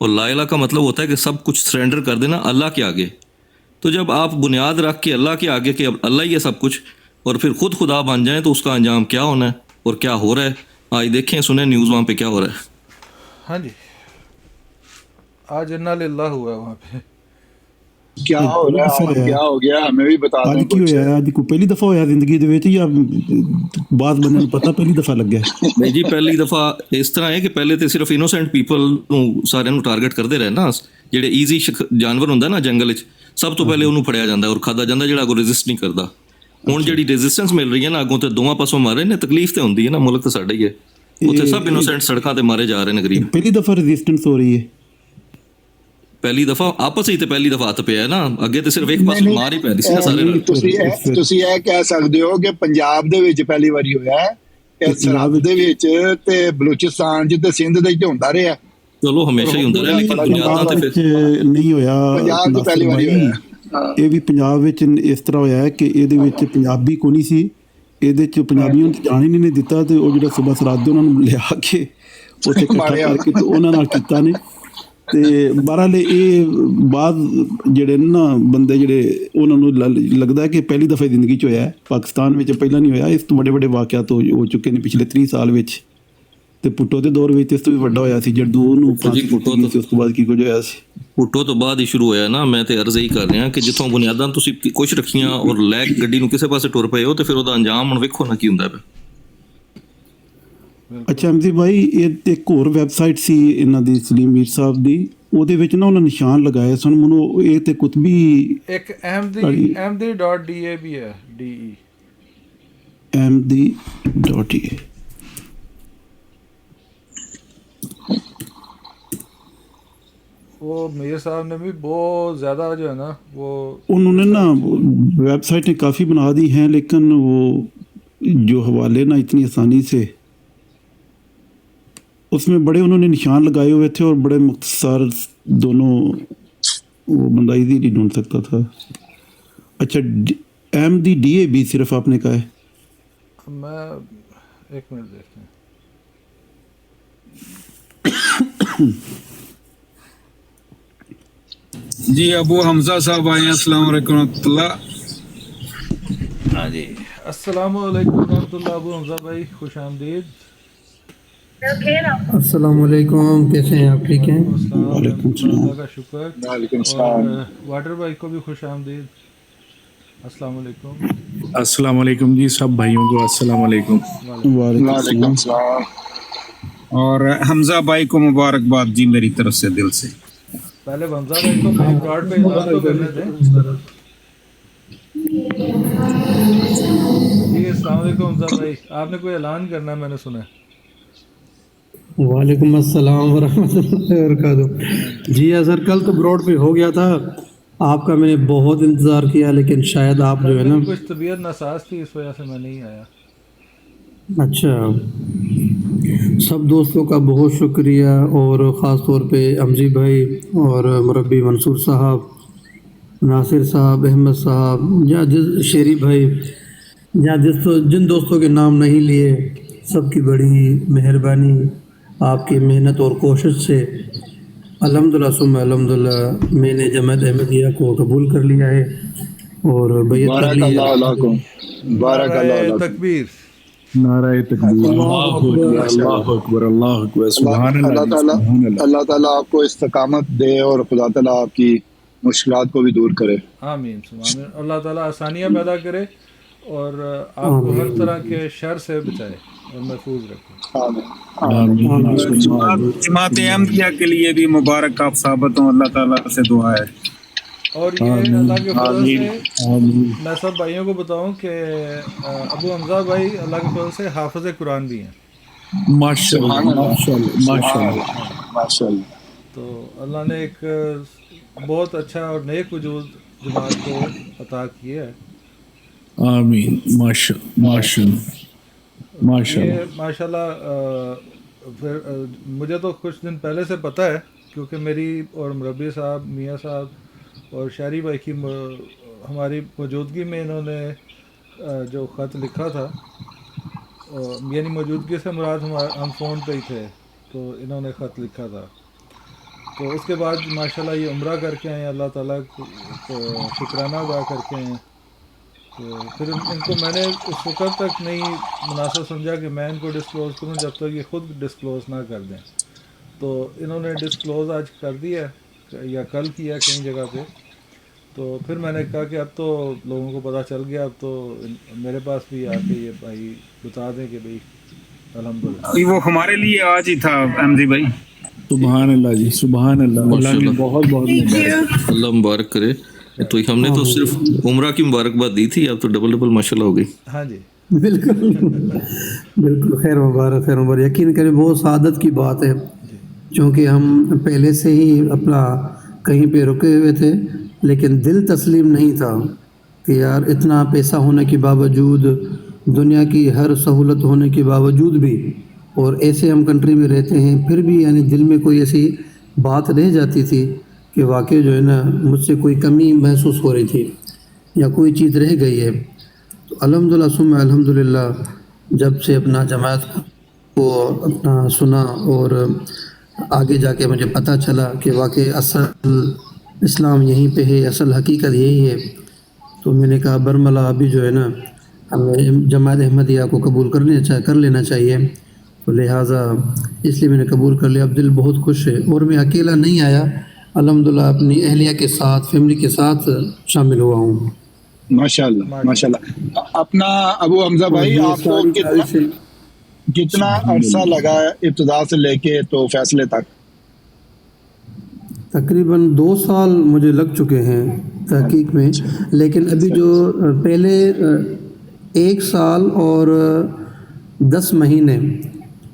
[SPEAKER 8] اور لا الہ کا مطلب ہوتا ہے کہ سب کچھ سرنڈر کر دینا اللہ کے آگے. تو جب آپ بنیاد رکھ کے اللہ کے آگے کہ اب اللہ ہی ہے سب کچھ اور پھر خود خدا بن جائیں تو اس کا انجام کیا ہونا ہے اور کیا ہو رہا ہے. آج دیکھیں سنیں نیوز وہاں پہ کیا ہو رہا ہے.
[SPEAKER 4] ہاں جی آج انا للہ ہوا ہے وہاں پہ.
[SPEAKER 9] کیا ہو رہا ہے, کیا ہو گیا, ہمیں بھی بتا دیں.
[SPEAKER 3] آج کی ہویا ہے, آج کو پہلی دفعہ ہویا زندگی دے وچ یا بعض بندے نوں پتہ پہلی دفعہ لگیا؟
[SPEAKER 8] نہیں جی پہلی دفعہ اس طرح ہے کہ پہلے تو صرف انوسینٹ پیپل نوں سارے نوں ٹارگٹ کرتے رہے نا. ਜਿਹੜੇ ਈਜ਼ੀ ਜਾਨਵਰ ਹੁੰਦਾ ਨਾ ਜੰਗਲ 'ਚ ਸਭ ਤੋਂ ਪਹਿਲੇ ਉਹਨੂੰ ਫੜਿਆ ਜਾਂਦਾ ਔਰ ਖਾਦਾ ਜਾਂਦਾ ਜਿਹੜਾ ਅੱਗੋਂ ਰੈਜ਼ਿਸਟ ਨਹੀਂ ਕਰਦਾ. ਹੁਣ ਜਿਹੜੀ ਰੈਜ਼ਿਸਟੈਂਸ ਮਿਲ ਰਹੀ ਹੈ ਨਾ ਅੱਗੋਂ ਤੇ ਦੋਵਾਂ ਪਾਸੋਂ ਮਾਰੇ ਨੇ, ਤਕਲੀਫ ਤੇ ਹੁੰਦੀ ਹੈ ਨਾ, ਮੁਲਕ ਤਾਂ ਸਾਡਾ ਹੀ ਹੈ. ਉੱਥੇ ਸਭ ਇਨੋਸੈਂਟ ਸੜਕਾਂ ਤੇ ਮਾਰੇ ਜਾ ਰਹੇ ਨੇ ਗਰੀਬ.
[SPEAKER 3] ਪਹਿਲੀ ਦਫਾ ਰੈਜ਼ਿਸਟੈਂਸ ਹੋ ਰਹੀ ਹੈ.
[SPEAKER 8] ਪਹਿਲੀ ਦਫਾ ਆਪਸ ਵਿੱਚ ਤੇ ਪਹਿਲੀ ਦਫਾ ਹੱਥ ਪਿਆ ਨਾ, ਅੱਗੇ ਤੇ ਸਿਰਫ ਇੱਕ ਪਾਸੋਂ ਮਾਰ ਹੀ ਪੈਂਦੀ ਸੀ ਨਾ ਸਾਰੇ ਨਾਲ.
[SPEAKER 9] ਤੁਸੀਂ ਇਹ ਕਹਿ ਸਕਦੇ ਹੋ ਕਿ ਪੰਜਾਬ ਦੇ ਵਿੱਚ ਪਹਿਲੀ ਵਾਰੀ ਹੋਇਆ ਹੈ, ਇਹ ਸਰਹੱਦ ਦੇ ਵਿੱਚ ਤੇ ਬਲੂਚਿਸਤਾਨ 'ਚ ਤੇ ਸਿੰਧ ਦੇ 'ਚ ਹੁੰਦਾ ਰਿਹਾ.
[SPEAKER 8] ਚਲੋ ਹਮੇਸ਼ਾ ਹੀ ਹੁੰਦਾ ਰਿਹਾ ਲੇਕਿਨ ਬੁਨਿਆਦਾਂ ਤੇ ਫਿਰ
[SPEAKER 3] ਨਹੀਂ ਹੋਇਆ.
[SPEAKER 9] ਪੰਜਾਬ 'ਚ ਪਹਿਲੀ ਵਾਰੀ ਹੋਇਆ.
[SPEAKER 3] ਇਹ ਵੀ ਪੰਜਾਬ ਵਿੱਚ ਇਸ ਤਰ੍ਹਾਂ ਹੋਇਆ ਹੈ ਕਿ ਇਹਦੇ ਵਿੱਚ ਪੰਜਾਬੀ ਕੋਈ ਨਹੀਂ ਸੀ, ਇਹਦੇ 'ਚ ਪੰਜਾਬੀਆਂ ਨੂੰ ਜਾਣ ਹੀ ਨਹੀਂ ਦਿੱਤਾ ਤੇ ਉਹ ਜਿਹੜਾ ਸੂਬਾ ਸਰਹੱਦ ਉਹਨਾਂ ਨੂੰ ਲਿਆ ਕੇ ਉੱਥੇ ਇਕੱਠਾ ਕਰਕੇ ਤੇ ਉਹਨਾਂ ਨਾਲ ਕੀਤਾ ਨੇ. ਤੇ ਬਹਰਹਾਲ ਇਹ ਬਾਅਦ ਜਿਹੜੇ ਨਾ ਬੰਦੇ ਜਿਹੜੇ ਉਹਨਾਂ ਨੂੰ ਲੱਗਦਾ ਕਿ ਪਹਿਲੀ ਦਫਾ ਜ਼ਿੰਦਗੀ 'ਚ ਹੋਇਆ. ਪਾਕਿਸਤਾਨ ਵਿੱਚ ਪਹਿਲਾਂ ਨਹੀਂ ਹੋਇਆ, ਇਸ ਤੋਂ ਵੱਡੇ ਵੱਡੇ ਵਾਕਿਆਤ ਹੋ ਚੁੱਕੇ ਨੇ ਪਿਛਲੇ 30 ਸਾਲ ਵਿੱਚ. ਤੇ ਪੁੱਟੋ ਦੇ ਦੌਰ ਵਿੱਚ ਇਸ ਤੋਂ ਵੀ ਵੱਡਾ ਹੋਇਆ ਸੀ ਜਦੋਂ ਉਹਨੂੰ ਫਾਂਸੀ ਦਿੱਤੀ ਸੀ, ਉਸ ਤੋਂ ਬਾਅਦ ਕੀ ਕੁਝ ਹੋਇਆ ਸੀ.
[SPEAKER 8] ਪੁੱਟੋ ਤੋਂ ਬਾਅਦ ਹੀ ਸ਼ੁਰੂ ਹੋਇਆ ਨਾ. ਮੈਂ ਤੇ ਅਰਜ਼ ਹੀ ਕਰ ਰਿਹਾ ਕਿ ਜਿੱਥੋਂ ਬੁਨਿਆਦਾਂ ਤੁਸੀਂ ਕੁਛ ਰੱਖੀਆਂ ਔਰ ਲੈ ਕੇ ਗੱਡੀ ਨੂੰ ਕਿਸੇ ਪਾਸੇ ਟੁਰ ਪਏ ਹੋ ਤੇ ਫਿਰ ਉਹਦਾ ਅੰਜਾਮ ਹੁਣ ਵੇਖੋ ਨਾ ਕੀ ਹੁੰਦਾ ਪਿਆ.
[SPEAKER 3] ਅੱਛਾ ਅਮਜ਼ੀ ਭਾਈ, ਇਹ ਇੱਕ ਹੋਰ ਵੈਬਸਾਈਟ ਸੀ ਇਹਨਾਂ ਦੀ ਸਲੀਮ ਮੀਰ ਸਾਹਿਬ ਦੀ, ਉਹਦੇ ਵਿੱਚ ਨਾ ਉਹਨਾਂ ਨਿਸ਼ਾਨ ਲਗਾਏ ਸਨ. ਮੈਨੂੰ ਇਹ ਤੇ ਕੁਤਬੀ
[SPEAKER 4] ਇੱਕ ahmadi.da ਵੀ ਹੈ, DE
[SPEAKER 3] ahmadi.da.
[SPEAKER 4] وہ میر صاحب نے بھی بہت زیادہ جو ہے نا وہ
[SPEAKER 3] انہوں نے نا ویب سائٹیں کافی بنا دی ہیں لیکن وہ جو حوالے نا اتنی آسانی سے اس میں بڑے انہوں نے نشان لگائے ہوئے تھے اور بڑے مختصر دونوں, وہ بندہ ایزی نہیں ڈھونڈ سکتا تھا. اچھا ahmadi.da صرف آپ نے کہا ہے؟
[SPEAKER 4] میں ایک منٹ دیکھتے ہیں.
[SPEAKER 7] جی ابو حمزہ صاحب آئے ہیں. السلام علیکم ورحمۃ اللہ.
[SPEAKER 4] ہاں جی السلام علیکم ورحمۃ اللہ. ابو حمزہ بھائی خوش آمدید.
[SPEAKER 10] السلام علیکم, کیسے ہیں آپ؟ ٹھیک ہیں؟
[SPEAKER 3] وعلیکم السلام.
[SPEAKER 4] اللہ کا شکر.
[SPEAKER 9] وعلیکم السلام.
[SPEAKER 4] اور واٹر بھائی کو بھی خوش آمدید. السلام علیکم.
[SPEAKER 11] السلام علیکم جی سب بھائیوں کو السلام علیکم.
[SPEAKER 9] وعلیکم السلام.
[SPEAKER 7] اور حمزہ بھائی کو مبارکباد جی میری طرف سے دل سے.
[SPEAKER 4] پہلے حمزہ بھائی کو ریکارڈ پہ اعلان تو کرنے تھے. جی السلام علیکم حمزہ بھائی, آپ نے کوئی اعلان کرنا ہے میں نے سنا ہے.
[SPEAKER 10] وعلیکم السلام ورحمۃ اللہ وبرکاتہ. جی اظہر کل تو براڈ پہ ہو گیا تھا آپ کا, میں نے بہت انتظار کیا لیکن شاید آپ جو ہے نا
[SPEAKER 4] کچھ طبیعت ناساز تھی اس وجہ سے میں نہیں آیا.
[SPEAKER 10] اچھا, سب دوستوں کا بہت شکریہ اور خاص طور پہ امزی بھائی اور مربی منصور صاحب, ناصر صاحب, احمد صاحب, یا شیری بھائی, یا جن دوستوں کے نام نہیں لیے, سب کی بڑی مہربانی, آپ کی محنت اور کوشش سے الحمدللہ ثم الحمدللہ میں نے جماعت احمدیہ کو قبول کر لیا ہے اور بیعت کر لی ہے.
[SPEAKER 9] بارک اللہ.
[SPEAKER 4] تکبیر.
[SPEAKER 11] نعرہ تکبیر. اللہ اکبر اللہ اکبر. سبحان اللہ.
[SPEAKER 9] اللہ تعالیٰ آپ کو استقامت دے اور خدا تعالیٰ آپ کی مشکلات کو بھی دور کرے.
[SPEAKER 4] آمین. اللہ تعالیٰ آسانیاں پیدا کرے اور آپ کو ہر طرح کے شر سے بچائے اور محفوظ رکھے.
[SPEAKER 7] جماعت احمدیہ کے لیے بھی مبارک آپ ثابت ہوں, اللہ تعالیٰ سے دعا ہے.
[SPEAKER 4] اور یہ اللہ کے فضل سے میں سب بھائیوں کو بتاؤں کہ ابو حمزہ بھائی اللہ کے فضل سے حافظ قرآن بھی ہیں.
[SPEAKER 9] ماشاءاللہ.
[SPEAKER 4] تو اللہ نے ایک بہت اچھا اور نیک وجود جماعت کو عطا کیا ہے.
[SPEAKER 11] آمین.
[SPEAKER 4] ماشاء اللہ. پھر مجھے تو کچھ دن پہلے سے پتہ ہے کیونکہ میری اور مربی صاحب, میاں صاحب اور شہری بھائی کی ہماری موجودگی میں انہوں نے جو خط لکھا تھا, یعنی موجودگی سے مراد ہم فون پہ ہی تھے تو انہوں نے خط لکھا تھا. تو اس کے بعد ماشاءاللہ یہ عمرہ کر کے آئے ہیں، اللہ تعالیٰ کو شکرانہ ادا کر کے آئے ہیں. تو پھر ان کو میں نے اس وقت تک نہیں مناسب سمجھا کہ میں ان کو ڈسکلوز کروں جب تک یہ خود ڈسکلوز نہ کر دیں. تو انہوں نے ڈسکلوز آج کر دیا ہے یا کل کیا کئی جگہ پہ. تو پھر میں نے کہا کہ اب تو لوگوں کو پتہ چل گیا، اب تو میرے پاس بھی آ کے یہ بھائی بتا دیں کہ بھائی الحمدللہ.
[SPEAKER 7] وہ ہمارے لیے آج ہی تھا احمدی بھائی.
[SPEAKER 11] سبحان اللہ جی، سبحان اللہ، اللہ نے بہت بہت مبارک،
[SPEAKER 8] اللہ مبارک کرے. تو ہم نے تو صرف عمرہ کی مبارکباد دی تھی، اب تو ڈبل ڈبل ماشاءاللہ ہو گئی.
[SPEAKER 4] ہاں جی
[SPEAKER 10] بالکل بالکل، خیر مبارک خیر مبارک. یقین کریں بہت سعادت کی بات ہے، چونکہ ہم پہلے سے ہی اپنا کہیں پہ رکے ہوئے تھے، لیکن دل تسلیم نہیں تھا کہ یار اتنا پیسہ ہونے کے باوجود، دنیا کی ہر سہولت ہونے کے باوجود بھی، اور ایسے ہم کنٹری میں رہتے ہیں، پھر بھی یعنی دل میں کوئی ایسی بات رہ جاتی تھی کہ واقعی جو ہے نا مجھ سے کوئی کمی محسوس ہو رہی تھی یا کوئی چیز رہ گئی ہے. تو الحمدللہ ثم الحمدللہ جب سے اپنا جماعت کو اپنا سنا اور آگے جا کے مجھے پتہ چلا کہ واقعی اصل اسلام یہیں پہ ہے، اصل حقیقت یہی ہے، تو میں نے کہا برملا ابھی جو ہے نا ہمیں جماعت احمدیہ کو قبول کر لینا چاہیے. تو لہٰذا اس لیے میں نے قبول کر لیا. اب دل بہت خوش ہے، اور میں اکیلا نہیں آیا، الحمدللہ اپنی اہلیہ کے ساتھ، فیملی کے ساتھ شامل ہوا ہوں.
[SPEAKER 9] ماشاءاللہ ماشاءاللہ. اپنا ابو حمزہ بھائی، آپ کو کتنا عرصہ لگا ابتدا سے لے کے تو فیصلے تک؟
[SPEAKER 10] تقریباً 2 سال مجھے لگ چکے ہیں تحقیق میں، لیکن ابھی جو پہلے 1 سال اور 10 مہینے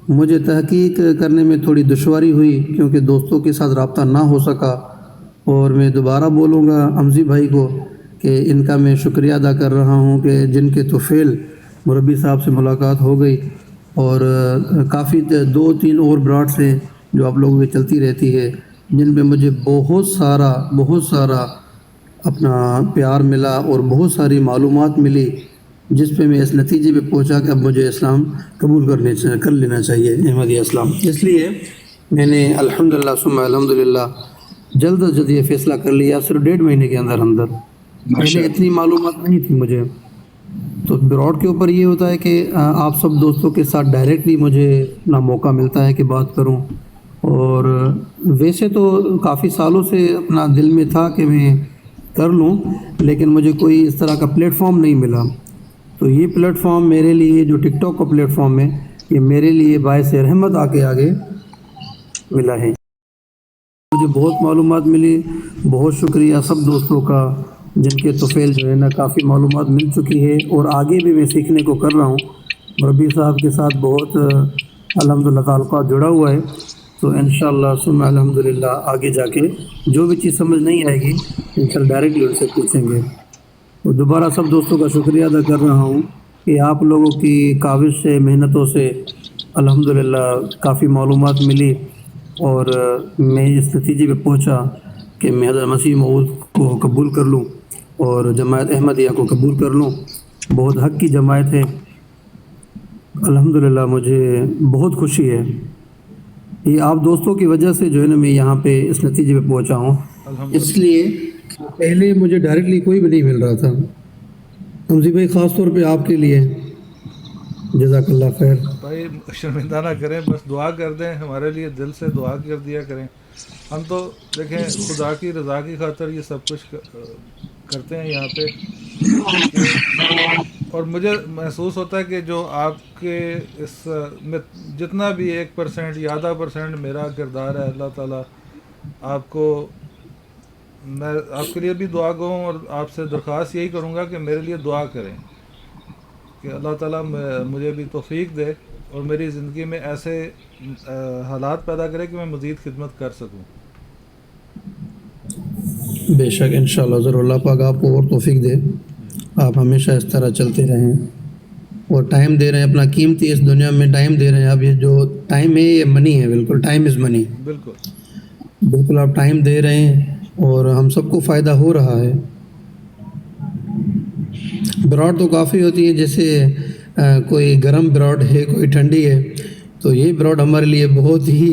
[SPEAKER 10] مجھے تحقیق کرنے میں تھوڑی دشواری ہوئی، کیونکہ دوستوں کے ساتھ رابطہ نہ ہو سکا. اور میں دوبارہ بولوں گا حمزی بھائی کو کہ ان کا میں شکریہ ادا کر رہا ہوں کہ جن کے توفیل مربی صاحب سے ملاقات ہو گئی، اور کافی 2-3 اور براڈس ہیں جو آپ لوگوں کی چلتی رہتی ہے، جن پہ مجھے بہت سارا اپنا پیار ملا اور بہت ساری معلومات ملی، جس پہ میں اس نتیجے پہ پہنچا کہ اب مجھے اسلام قبول کر لینا چاہیے، احمدیہ اسلام. اس لیے میں نے الحمدللہ ثم الحمدللہ جلد از جلد یہ فیصلہ کر لیا، صرف 1.5 مہینے کے اندر. پہلے اتنی معلومات نہیں تھی مجھے. تو براڈ کے اوپر یہ ہوتا ہے کہ آپ سب دوستوں کے ساتھ ڈائریکٹلی مجھے اپنا موقع ملتا ہے کہ بات کروں، اور ویسے تو کافی سالوں سے اپنا دل میں تھا کہ میں کر لوں، لیکن مجھے کوئی اس طرح کا پلیٹ فارم نہیں ملا. تو یہ پلیٹ فارم میرے لیے، جو ٹک ٹاک کا پلیٹ فارم ہے، یہ میرے لیے باعث رحمت آگے ملا ہے. مجھے بہت معلومات ملی. بہت شکریہ سب دوستوں کا جن کے توفیل جو ہے نا کافی معلومات مل چکی ہے، اور آگے بھی میں سیکھنے کو کر رہا ہوں. مربی صاحب کے ساتھ بہت الحمدللہ تعلقات جڑا ہوا ہے. تو انشاءاللہ ثم الحمدللہ آگے جا کے جو بھی چیز سمجھ نہیں آئے گی انشاءاللہ ڈائریکٹلی ان سے پوچھیں گے. اور دوبارہ سب دوستوں کا شکریہ ادا کر رہا ہوں کہ آپ لوگوں کی کاوش سے، محنتوں سے الحمدللہ کافی معلومات ملی، اور میں اس نتیجے پہ پہنچا کہ میں حضرت مسیح موعود کو قبول کر لوں اور جماعت احمدیہ کو قبول کر لوں. بہت حق کی جماعت ہے، الحمدللہ مجھے بہت خوشی ہے. یہ آپ دوستوں کی وجہ سے جو ہے نا میں یہاں پہ اس نتیجے پہ پہنچا ہوں. اس لیے پہلے مجھے ڈائریکٹلی کوئی بھی نہیں مل رہا تھا. حمزی بھائی خاص طور پہ آپ کے لیے جزاک اللہ خیر.
[SPEAKER 4] بھائی شرمندہ نہ کریں، بس دعا کر دیں ہمارے لیے، دل سے دعا کر دیا کریں. ہم تو دیکھیں خدا کی رضا کی خاطر یہ سب کچھ کرتے ہیں یہاں پہ. اور مجھے محسوس ہوتا ہے کہ جو آپ کے اس میں جتنا بھی 1% یا آدھا % میرا کردار ہے، اللہ تعالیٰ آپ کو، میں آپ کے لیے بھی دعا گو ہوں، اور آپ سے درخواست یہی کروں گا کہ میرے لیے دعا کریں کہ اللہ تعالیٰ مجھے بھی توفیق دے اور میری زندگی میں ایسے حالات پیدا کرے کہ میں مزید خدمت کر سکوں.
[SPEAKER 10] بے شک انشاءاللہ ضرور اللہ پاک آپ کو اور توفیق دے. آپ ہمیشہ اس طرح چلتے رہیں اور ٹائم دے رہے ہیں، اپنا قیمتی اس دنیا میں ٹائم دے رہے ہیں. اب یہ جو ٹائم ہے یہ منی ہے، بالکل ٹائم از منی. بالکل آپ ٹائم دے رہے ہیں اور ہم سب کو فائدہ ہو رہا ہے. براڈ تو کافی ہوتی ہے، جیسے کوئی گرم براڈ ہے، کوئی ٹھنڈی ہے. تو یہ براڈ ہمارے لیے بہت ہی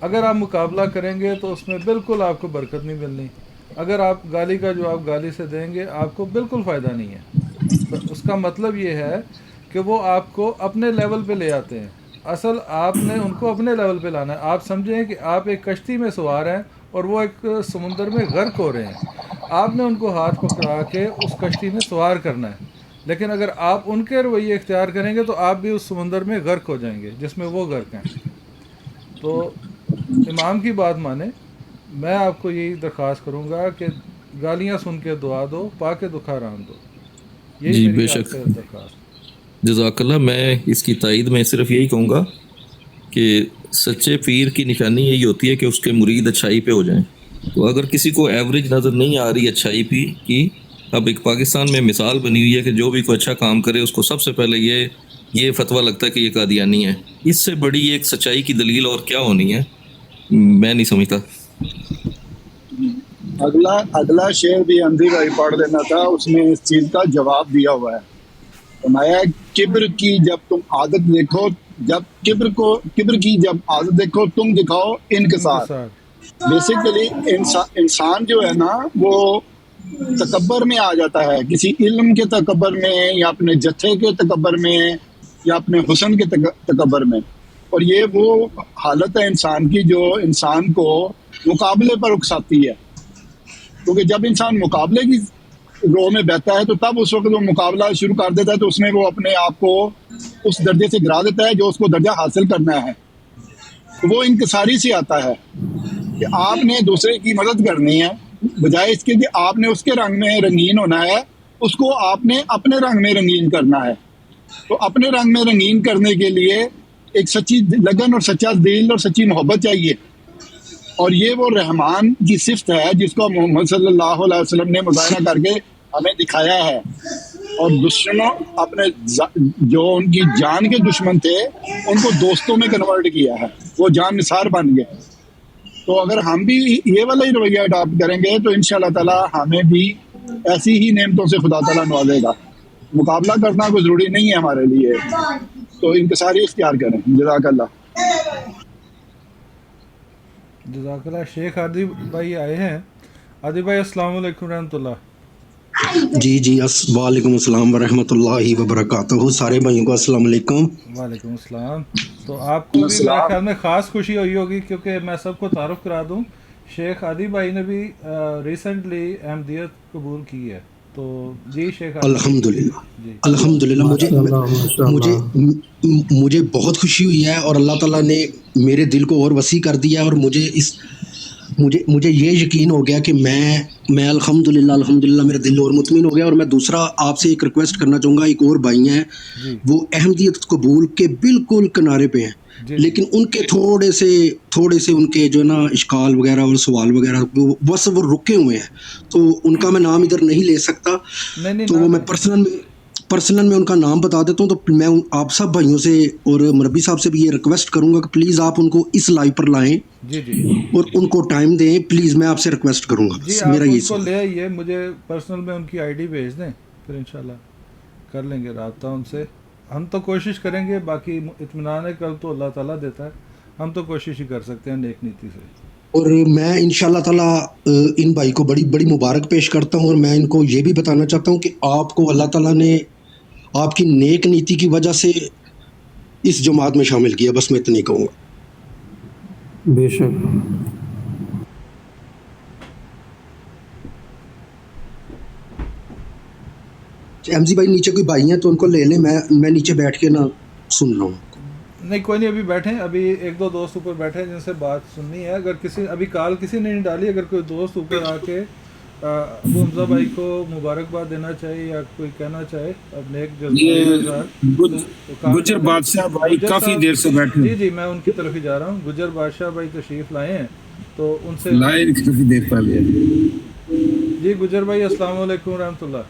[SPEAKER 4] اگر آپ مقابلہ کریں گے تو اس میں بالکل آپ کو برکت نہیں ملنی. اگر آپ گالی کا جواب گالی سے دیں گے آپ کو بالکل فائدہ نہیں ہے. اس کا مطلب یہ ہے کہ وہ آپ کو اپنے لیول پہ لے آتے ہیں. اصل آپ نے ان کو اپنے لیول پہ لانا ہے. آپ سمجھیں کہ آپ ایک کشتی میں سوار ہیں اور وہ ایک سمندر میں غرق ہو رہے ہیں. آپ نے ان کو ہاتھ پکڑا کے اس کشتی میں سوار کرنا ہے. لیکن اگر آپ ان کے رویے اختیار کریں گے تو آپ بھی اس سمندر میں غرق ہو جائیں گے جس میں وہ غرق ہیں. تو امام کی بات مانیں. میں آپ کو یہی درخواست کروں گا کہ گالیاں سن کے دعا دو، پا کے دکھا ران دو. یہی
[SPEAKER 8] جی
[SPEAKER 4] میری
[SPEAKER 8] بے
[SPEAKER 4] آپ
[SPEAKER 8] شک،
[SPEAKER 4] سے درخواست.
[SPEAKER 8] جزاک اللہ. میں اس کی تائید میں صرف یہی کہوں گا کہ سچے پیر کی نشانی یہی ہوتی ہے کہ اس کے مرید اچھائی پہ ہو جائیں. تو اگر کسی کو ایوریج نظر نہیں آ رہی اچھائی پہ کی، اب ایک پاکستان میں مثال بنی ہوئی ہے کہ جو بھی کوئی اچھا کام کرے اس کو سب سے پہلے یہ فتویٰ لگتا ہے کہ یہ قادیانی ہے. اس سے بڑی ایک سچائی کی دلیل اور کیا ہونی ہے؟ میں نہیں سمجھتا.
[SPEAKER 9] اگلا شعر بھی اندھی بھائی پڑھ دینا تھا، اس میں اس چیز کا جواب دیا ہوا ہے. فرمایا کبر کی جب تم عادت دیکھو، کبر کی جب عادت دیکھو تم دکھاؤ انکسار. بیسیکلی انسان جو ہے نا وہ تکبر میں آ جاتا ہے، کسی علم کے تکبر میں یا اپنے جتھے کے تکبر میں یا اپنے حسن کے تکبر میں. اور یہ وہ حالت ہے انسان کی جو انسان کو مقابلے پر اکساتی ہے. کیونکہ جب انسان مقابلے کی روح میں بہتا ہے تو تب اس وقت وہ مقابلہ شروع کر دیتا ہے، تو اس میں وہ اپنے آپ کو اس درجے سے گرا دیتا ہے جو اس کو درجہ حاصل کرنا ہے. وہ انکساری سے آتا ہے کہ آپ نے دوسرے کی مدد کرنی ہے، بجائے اس کے کہ آپ نے اس کے رنگ میں رنگین ہونا ہے، اس کو آپ نے اپنے رنگ میں رنگین کرنا ہے. تو اپنے رنگ میں رنگین کرنے کے لیے ایک سچی لگن اور سچا دل اور سچی محبت چاہیے. اور یہ وہ رحمان کی صفت ہے جس کو محمد صلی اللہ علیہ وسلم نے مظاہرہ کر کے ہمیں دکھایا ہے. اور دشمنوں اپنے جو ان کی جان کے دشمن تھے ان کو دوستوں میں کنورٹ کیا ہے، وہ جان نثار بن گئے. تو اگر ہم بھی یہ والا ہی رویہ اڈاپٹ کریں گے تو انشاءاللہ تعالی ہمیں بھی ایسی ہی نعمتوں سے خدا تعالیٰ نوازے گا. مقابلہ کرنا کوئی ضروری نہیں ہے ہمارے لیے، تو انکساری اختیار کریں. جزاک اللہ.
[SPEAKER 4] جزاک اللہ. شیخ عادی بھائی آئے ہیں. عادی بھائی السلام علیکم رحمۃ اللہ.
[SPEAKER 12] جی وعلیکم السلام ورحمۃ اللہ وبرکاتہ. سارے بھائیوں کو السلام علیکم.
[SPEAKER 4] وعلیکم السلام. تو آپ کو بھی میرے خیال میں خاص خوشی ہوئی ہوگی کیونکہ میں سب کو تعارف کرا دوں، شیخ عادی بھائی نے بھی ریسنٹلی احمدیت قبول کی ہے. تو جی شیخ
[SPEAKER 12] الحمدللہ مجھے بہت خوشی ہوئی ہے اور اللہ تعالیٰ نے میرے دل کو اور وسیع کر دیا. اور مجھے یہ یقین ہو گیا کہ میں الحمدللہ میرا دل اور مطمئن ہو گیا. اور میں دوسرا آپ سے ایک ریکویسٹ کرنا چاہوں گا. ایک اور بھائی ہیں وہ احمدیت قبول کے بالکل کنارے پہ ہیں، لیکن ان کے تھوڑے سے ان کے جو نا اشکال وغیرہ اور سوال وغیرہ بس وہ رکے ہوئے ہیں. تو ان کا میں نام ادھر نہیں لے سکتا، تو وہ میں پرسنل میں ان کا نام بتا دیتا ہوں. تو میں آپ سب بھائیوں سے اور مربی صاحب سے بھی یہ ریکویسٹ کروں گا کہ پلیز آپ ان کو اس لائیو پر لائیں اور ان کو ٹائم دیں. پلیز میں آپ سے ریکویسٹ کروں گا.
[SPEAKER 4] میرا یہ کو لے آئیے، مجھے پرسنل میں ان کی آئی ڈی بھیج دیں، پھر انشاءاللہ کر لیں گے رابطہ ان سے. ہم تو کوشش کریں گے، باقی اطمینان کل تو اللہ تعالیٰ دیتا ہے، ہم تو کوشش ہی کر سکتے ہیں نیک نیتی سے.
[SPEAKER 12] اور میں انشاءاللہ تعالیٰ ان بھائی کو بڑی مبارک پیش کرتا ہوں. اور میں ان کو یہ بھی بتانا چاہتا ہوں کہ آپ کو اللہ تعالیٰ نے آپ کی نیک نیتی کی وجہ سے اس جماعت میں شامل کیا. بس میں اتنا ہی کہوں گا.
[SPEAKER 10] بے شک.
[SPEAKER 12] ایم جی بھائی نیچے کوئی بھائی ہیں تو ان کو لے لیں، میں نیچے بیٹھ کے نہ سن رہا ہوں.
[SPEAKER 4] نہیں کوئی نہیں، ابھی بیٹھیں، ابھی ایک دو دوست اوپر بیٹھے جن سے بات سننی ہے. اگر ابھی کال کسی نے نہیں ڈالی، اگر کوئی دوست اوپر آ کے ابو حمزہ بھائی کو مبارکباد دینا چاہے یا کوئی کہنا چاہے اپنے ایک
[SPEAKER 7] گجر بادشاہ بھائی کافی دیر سے بیٹھے.
[SPEAKER 4] جی میں ان کی طرف ہی جا رہا ہوں. گجر بادشاہ بھائی تشریف لائے ہیں تو ان سے
[SPEAKER 7] کافی دیر پہلے.
[SPEAKER 4] جی گجر بھائی السلام علیکم رحمۃ اللہ.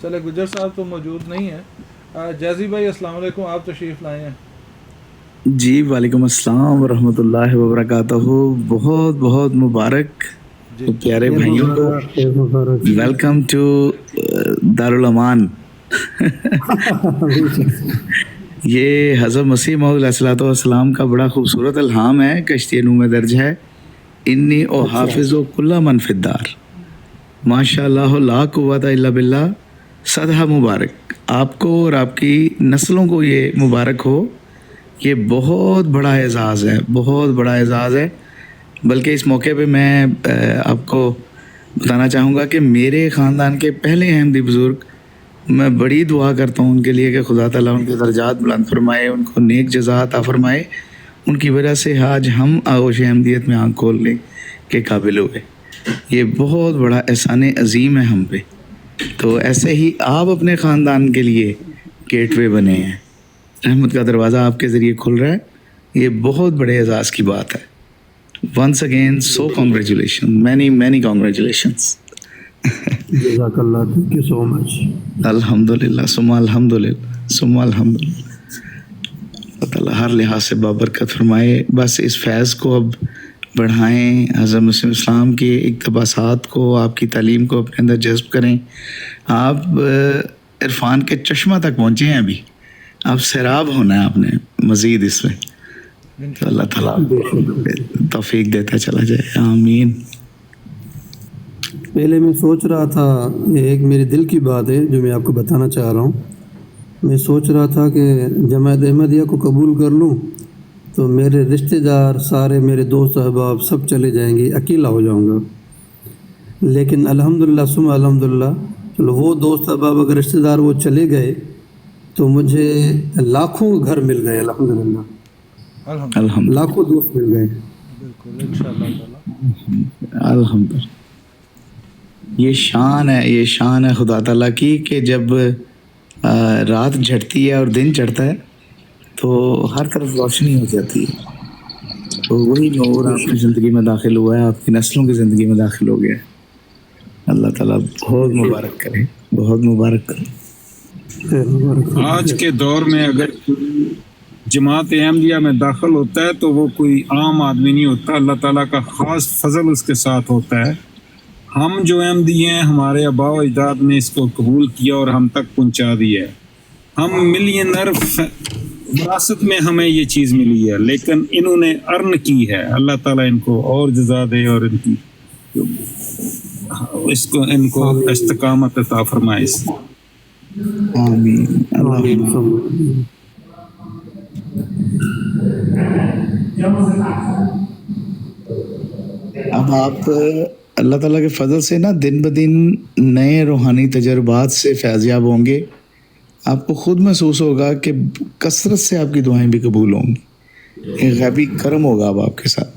[SPEAKER 4] چلے گجر صاحب تو موجود نہیں ہیں. جیزی بھائی السلام علیکم، آپ تشریف لائے ہیں.
[SPEAKER 13] جی وعلیکم السلام ورحمۃ اللہ وبرکاتہ. بہت بہت مبارک پیارے بھائیوں کو. ویلکم ٹو دارالامان یہ حضرت مسیح موعود علیہ الصلوۃ والسلام کا بڑا خوبصورت الہام ہے، کشتی نو میں درج ہے، انی او حافظ و کل من فی الدار، ماشاء اللہ لا قوت الا باللہ، صدہ مبارک آپ کو اور آپ کی نسلوں کو یہ مبارک ہو. یہ بہت بڑا اعزاز ہے، بہت بڑا اعزاز ہے. بلکہ اس موقع پہ میں آپ کو بتانا چاہوں گا کہ میرے خاندان کے پہلے احمدی بزرگ، میں بڑی دعا کرتا ہوں ان کے لیے کہ خدا تعالیٰ ان کے درجات بلند فرمائے، ان کو نیک جزا عطا فرمائے. ان کی وجہ سے آج ہم آغوش احمدیت میں آنکھ کھولنے کے قابل ہوئے. یہ بہت بڑا احسان عظیم ہے ہم پہ. تو ایسے ہی آپ اپنے خاندان کے لیے گیٹ وے بنے ہیں، رحمت کا دروازہ آپ کے ذریعے کھل رہا ہے. یہ بہت بڑے اعزاز کی بات ہے. Once again so congratulation, many congratulations.
[SPEAKER 10] جزاک اللہ، تھینک یو سو مچ.
[SPEAKER 13] الحمدللہ ثم الحمدللہ ثم الحمدللہ. اللہ تعالیٰ ہر لحاظ سے بابرکت فرمائے. بس اس فیض کو اب بڑھائیں، حضرت مسیح اسلام کے اقتباسات کو، آپ کی تعلیم کو اپنے اندر جذب کریں. آپ عرفان کے چشمہ تک پہنچے ہیں، ابھی آپ سیراب ہونا ہے آپ نے مزید اس میں. تو اللہ تعالیٰ توفیق دیتا چلا جائے. آمین.
[SPEAKER 10] پہلے میں سوچ رہا تھا، یہ ایک میرے دل کی بات ہے جو میں آپ کو بتانا چاہ رہا ہوں. میں سوچ رہا تھا کہ جماعت احمدیہ کو قبول کر لوں تو میرے رشتہ دار سارے، میرے دوست احباب سب چلے جائیں گے، اکیلا ہو جاؤں گا. لیکن الحمدللہ ثم الحمدللہ، چلو وہ دوست احباب اگر رشتہ دار وہ چلے گئے تو مجھے لاکھوں گھر مل گئے. الحمدللہ
[SPEAKER 13] الحمدللہ،
[SPEAKER 10] لاکھوں دوست مل گئے.
[SPEAKER 4] بالکل انشاءاللہ تعالی.
[SPEAKER 13] الحمدللہ. یہ شان ہے خدا تعالیٰ کی کہ جب رات جھٹتی ہے اور دن چڑھتا ہے تو ہر طرف روشنی ہو جاتی ہے. تو وہی نور آپ کی زندگی میں داخل ہوا ہے، آپ کی نسلوں کی زندگی میں داخل ہو گیا ہے. اللہ تعالیٰ بہت مبارک کرے، بہت مبارک کرے.
[SPEAKER 7] آج کے دور میں اگر جماعت احمدیہ میں داخل ہوتا ہے تو وہ کوئی عام آدمی نہیں ہوتا، اللہ تعالیٰ کا خاص فضل اس کے ساتھ ہوتا ہے. ہم جو احمدی ہیں، ہمارے آباء و اجداد نے اس کو قبول کیا اور ہم تک پہنچا دیا ہے. ہم ملینر وراثت میں ہمیں یہ چیز ملی ہے، لیکن انہوں نے ارن کی ہے. اللہ تعالیٰ ان کو اور جزا دے اور ان کو استقامت عطا فرمائے.
[SPEAKER 13] آمین. اب آپ اللہ تعالیٰ کے فضل سے نا دن بدن نئے روحانی تجربات سے فیضیاب ہوں گے. آپ کو خود محسوس ہوگا کہ کثرت سے آپ کی دعائیں بھی قبول ہوں گی. ایک غیبی کرم ہوگا اب آپ کے ساتھ،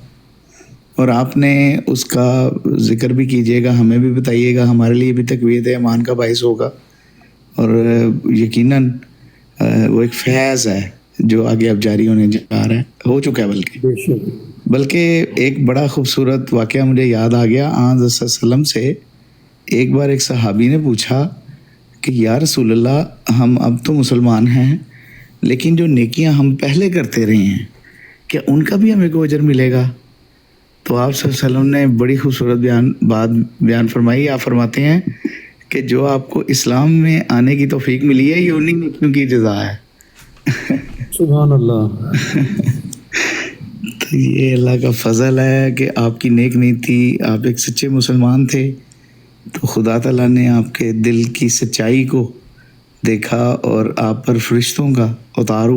[SPEAKER 13] اور آپ نے اس کا ذکر بھی کیجیے گا، ہمیں بھی بتائیے گا. ہمارے لیے بھی تقویت ایمان کا باعث ہوگا. اور یقیناً وہ ایک فیض ہے جو آگے اب جاری ہونے جا رہا ہے، ہو چکا ہے. بلکہ ایک بڑا خوبصورت واقعہ مجھے یاد آ گیا. آن صلی اللہ علیہ وسلم سے ایک بار ایک صحابی نے پوچھا کہ یا رسول اللہ، ہم اب تو مسلمان ہیں لیکن جو نیکیاں ہم پہلے کرتے رہے ہیں کیا ان کا بھی ہمیں کوئی اجر ملے گا؟ تو آپ صلی اللہ علیہ وسلم نے بڑی خوبصورت بات بیان فرمائی. آپ فرماتے ہیں کہ جو آپ کو اسلام میں آنے کی توفیق ملی ہے یہ انہی نیکیوں کی جزا ہے.
[SPEAKER 10] سبحان اللہ.
[SPEAKER 13] تو یہ اللہ کا فضل ہے کہ آپ کی نیک نیتی، آپ ایک سچے مسلمان تھے تو خدا تعالیٰ نے آپ کے دل کی سچائی کو دیکھا اور آپ پر فرشتوں کا اتار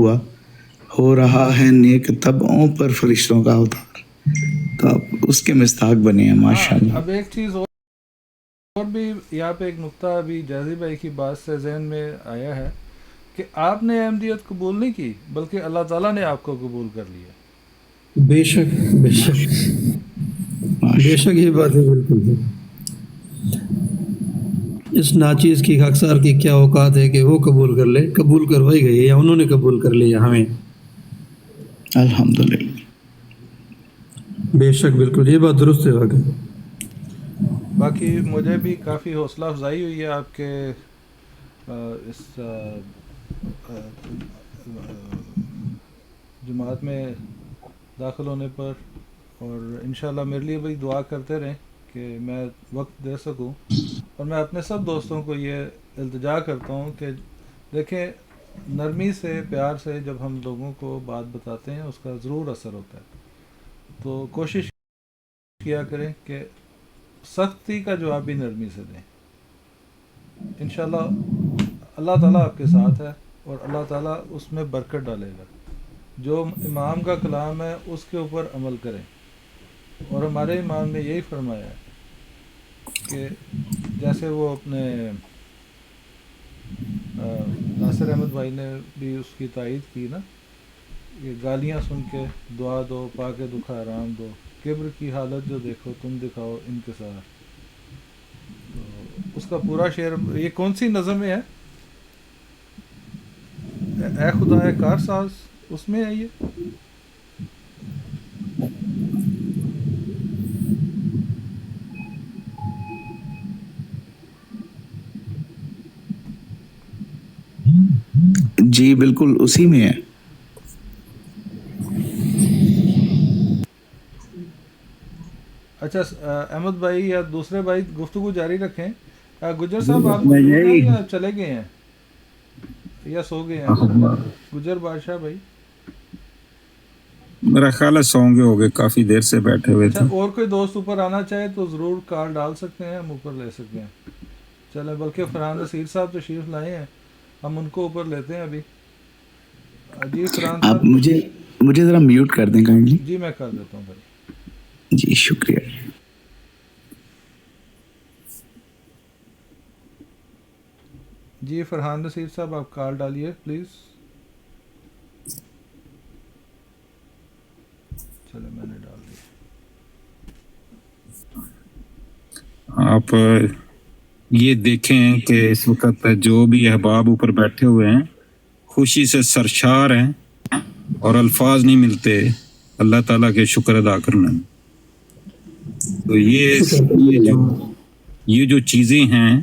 [SPEAKER 13] ہو رہا ہے نیک طبعوں پر فرشتوں کا اتار. تو آپ اس کے مستاق بنے ہیں ماشاءاللہ.
[SPEAKER 4] اب ایک چیز اور بھی یہاں پہ ایک نقطہ ابھی جازی بھائی کی بات سے ذہن میں آیا ہے کہ آپ نے احمدیت قبول نہیں کی بلکہ اللہ تعالیٰ نے آپ کو قبول کر لیا.
[SPEAKER 10] بے شک بے شک بے شک، یہ بات ہے بالکل. اس ناچیز کی خاکسار کی کیا اوقات ہے کہ وہ قبول کر لے، قبول کروائی گئی یا انہوں نے قبول کر لیا ہمیں.
[SPEAKER 13] الحمدللہ.
[SPEAKER 10] بے شک بالکل یہ بات درست ہے واقعی.
[SPEAKER 4] باقی مجھے بھی کافی حوصلہ افزائی ہوئی ہے آپ کے اس جماعت میں داخل ہونے پر، اور انشاءاللہ میرے لیے بھی دعا کرتے رہیں کہ میں وقت دے سکوں اور میں اپنے سب دوستوں کو یہ التجا کرتا ہوں کہ دیکھیں نرمی سے پیار سے جب ہم لوگوں کو بات بتاتے ہیں اس کا ضرور اثر ہوتا ہے. تو کوشش کیا کریں کہ سختی کا جواب بھی نرمی سے دیں. انشاءاللہ اللہ تعالیٰ آپ کے ساتھ ہے اور اللہ تعالیٰ اس میں برکت ڈالے گا. جو امام کا کلام ہے اس کے اوپر عمل کریں. اور ہمارے امام نے یہی فرمایا ہے کہ جیسے وہ اپنے ناصر احمد بھائی نے بھی اس کی تائید کی نا، یہ گالیاں سن کے دعا دو، پاک دکھ آرام دو، کبر کی حالت جو دیکھو تم دکھاؤ انکسار. تو اس کا پورا شعر یہ کون سی نظم ہے؟ اے خدا ہے کار ساز، اس میں ہے یہ.
[SPEAKER 13] جی بالکل اسی میں ہے.
[SPEAKER 4] اچھا احمد بھائی یا دوسرے بھائی گفتگو جاری رکھیں. گجر صاحب آپ یا چلے گئے ہیں یا سو گئے ہیں؟ گجر بادشاہ بھائی
[SPEAKER 7] میرا خیال ہے سو گے ہو گئے، کافی دیر سے بیٹھے ہوئے تھے.
[SPEAKER 4] اور کوئی دوست اوپر آنا چاہے تو ضرور کال ڈال سکتے ہیں، ہم اوپر لے سکتے ہیں. چلیں بلکہ فرحان نصیر صاحب تشریف لائے ہیں، ہم ان کو اوپر لیتے ہیں ابھی. جی فرحان
[SPEAKER 13] آپ
[SPEAKER 4] صاحب
[SPEAKER 13] مجھے ذرا میوٹ کر دیں کائنڈلی.
[SPEAKER 4] جی میں کر دیتا ہوں بھائی.
[SPEAKER 13] جی شکریہ.
[SPEAKER 4] جی فرحان نصیر صاحب آپ کال ڈالیے پلیز. چلے میں نے ڈال دیا.
[SPEAKER 7] آپ یہ دیکھیں کہ اس وقت جو بھی احباب اوپر بیٹھے ہوئے ہیں خوشی سے سرشار ہیں اور الفاظ نہیں ملتے اللہ تعالیٰ کے شکر ادا کرنا. تو یہ جو چیزیں ہیں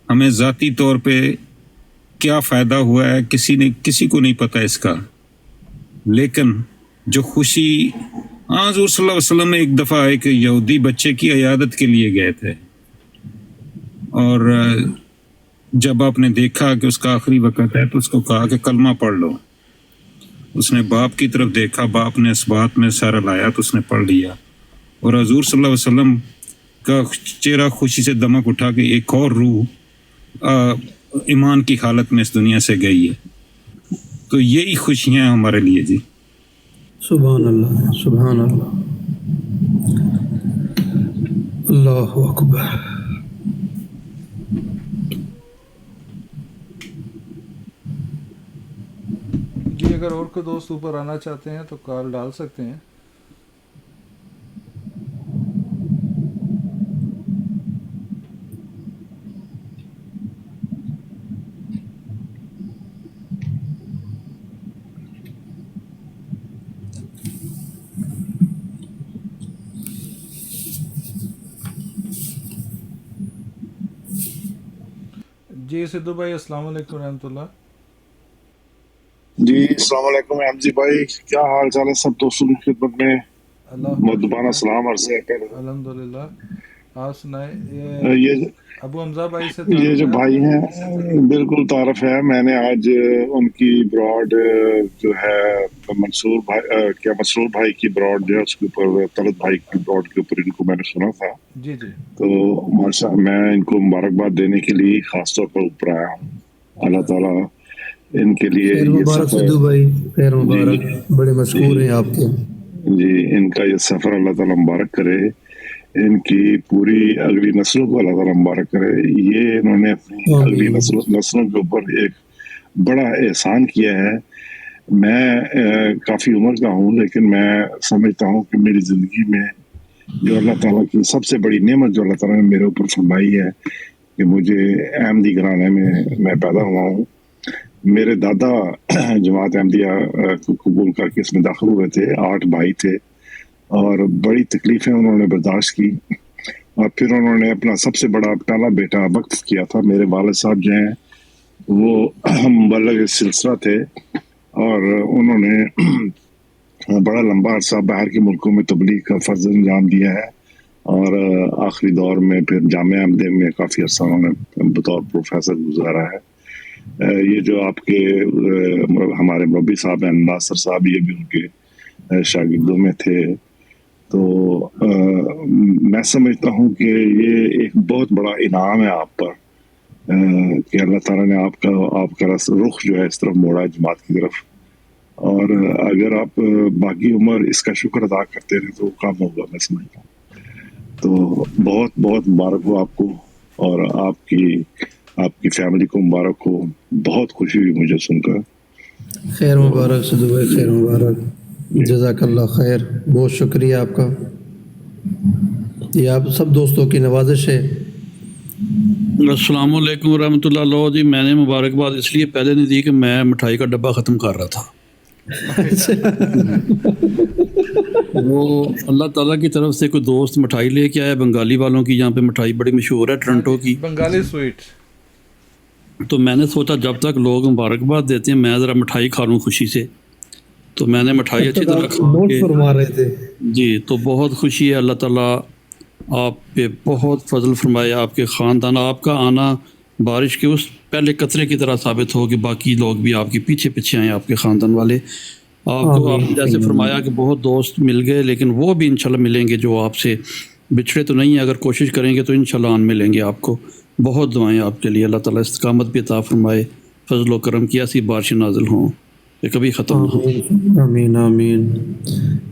[SPEAKER 7] ہمیں ذاتی طور پہ کیا فائدہ ہوا ہے کسی کو نہیں پتہ اس کا. لیکن جو خوشی حضور صلی اللہ علیہ وسلم ایک دفعہ ایک یہودی بچے کی عیادت کے لیے گئے تھے، اور جب آپ نے دیکھا کہ اس کا آخری وقت ہے تو اس کو کہا کہ کلمہ پڑھ لو. اس نے باپ کی طرف دیکھا، باپ نے اس بات میں سر ہلایا تو اس نے پڑھ لیا. اور حضور صلی اللہ علیہ وسلم کا چہرہ خوشی سے دمک اٹھا کہ ایک اور روح ایمان کی حالت میں اس دنیا سے گئی ہے. تو یہی خوشیاں ہمارے لیے. جی
[SPEAKER 10] سبحان اللہ سبحان اللہ اللہ اکبر.
[SPEAKER 4] جی اگر اور کوئی دوست اوپر آنا چاہتے ہیں تو کال ڈال سکتے ہیں. جی سدھو بھائی السلام علیکم رحمۃ اللہ.
[SPEAKER 14] جی السلام علیکم احمد جی بھائی، کیا حال چال ہے؟ سب دوستوں کی خدمت میں مدبانہ سلام عرض ہے.
[SPEAKER 4] الحمدللہ. آپ سنائیں.
[SPEAKER 14] یہ
[SPEAKER 4] ابو حمزہ بھائی سے
[SPEAKER 14] یہ جو بھائی ہیں بالکل تعارف ہے. میں نے آج ان کی براڈ جو ہے مسرور بھائی کی براڈ جو ہے اس کے اوپر طلعت بھائی کی براڈ کے اوپر ان کو میں نے سنا تھا.
[SPEAKER 4] جی جی.
[SPEAKER 14] تو ماشاء میں ان کو مبارکباد دینے کے لیے خاص طور پر اوپر آیا ہوں. اللہ تعالیٰ ان کے لیے
[SPEAKER 10] خیر مبارک سدھو بھائی، خیر مبارک، بڑے مشکور ہیں آپ کے.
[SPEAKER 14] جی ان کا یہ سفر اللہ تعالیٰ مبارک کرے، ان کی پوری اگلی نسلوں کو اللہ تعالیٰ مبارک کرے. یہ انہوں نے اپنی اگلی نسلوں کے اوپر ایک بڑا احسان کیا ہے. میں کافی عمر کا ہوں لیکن میں سمجھتا ہوں کہ میری زندگی میں جو اللہ تعالیٰ کی سب سے بڑی نعمت جو اللہ تعالیٰ نے میرے اوپر فرمائی ہے کہ مجھے احمدی گھرانے میں پیدا ہوا ہوں. میرے دادا جماعت احمدیہ کو قبول کر کے اس میں داخل ہوئے تھے. 8 بھائی تھے اور بڑی تکلیفیں انہوں نے برداشت کی، اور پھر انہوں نے اپنا سب سے بڑا پہلا بیٹا وقف کیا تھا. میرے والد صاحب جو ہیں وہ مبلغ سلسلہ تھے اور انہوں نے بڑا لمبا عرصہ باہر کے ملکوں میں تبلیغ کا فرض انجام دیا ہے. اور آخری دور میں پھر جامعہ احمدیہ میں کافی عرصہ انہوں نے بطور پروفیسر گزارا ہے. یہ جو آپ کے ہمارے مربی صاحب ہیں ناصر صاحب، یہ بھی ان کے شاگردوں میں تھے. تو میں سمجھتا ہوں کہ یہ ایک بہت بڑا انعام ہے آپ پر کہ اللہ تعالیٰ نے آپ کا رخ جو ہے اس طرف موڑا جماعت کی طرف. اور اگر آپ باقی عمر اس کا شکر ادا کرتے رہے تو وہ کام ہوگا، میں سمجھتا ہوں. تو بہت بہت مبارک ہو آپ کو، اور آپ کی فیملی کو مبارک ہو. بہت خوشی ہوئی مجھے سن کر.
[SPEAKER 10] خیر مبارک صدو بھائی، خیر مبارک، جزاک اللہ خیر. بہت شکریہ آپ کا. یہ آپ سب دوستوں کی نوازش ہے.
[SPEAKER 15] السلام علیکم ورحمۃ اللہ. لو جی، میں نے مبارکباد اس لیے پہلے نہیں دی کہ میں مٹھائی کا ڈبہ ختم کر رہا تھا. وہ اللہ تعالیٰ کی طرف سے کوئی دوست مٹھائی لے کے آیا بنگالی والوں کی، یہاں پہ مٹھائی بڑی مشہور ہے ٹورنٹو کی،
[SPEAKER 4] بنگالی سویٹ.
[SPEAKER 15] تو میں نے سوچا جب تک لوگ مبارکباد دیتے ہیں میں ذرا مٹھائی کھا لوں خوشی سے. تو میں نے مٹھائی اچھی طرح کھا کے
[SPEAKER 10] فرما رہے تھے
[SPEAKER 15] جی. تو بہت خوشی ہے. اللہ تعالیٰ آپ پہ بہت فضل فرمائے. آپ کے خاندان، آپ کا آنا بارش کے اس پہلے قطرے کی طرح ثابت ہو کہ باقی لوگ بھی آپ کے پیچھے پیچھے آئیں، آپ کے خاندان والے. آپ کو آپ نے جیسے فرمایا کہ بہت دوست مل گئے، لیکن وہ بھی انشاءاللہ ملیں گے جو آپ سے بچھڑے تو نہیں ہیں. اگر کوشش کریں گے تو انشاءاللہ آن ملیں گے آپ کو. بہت دعائیں آپ کے لیے. اللہ تعالیٰ استقامت بھی عطا فرمائے، فضل و کرم کی ایسی بارشیں نازل ہوں کہ کبھی ختم نہ ہوں.
[SPEAKER 10] آمین آمین.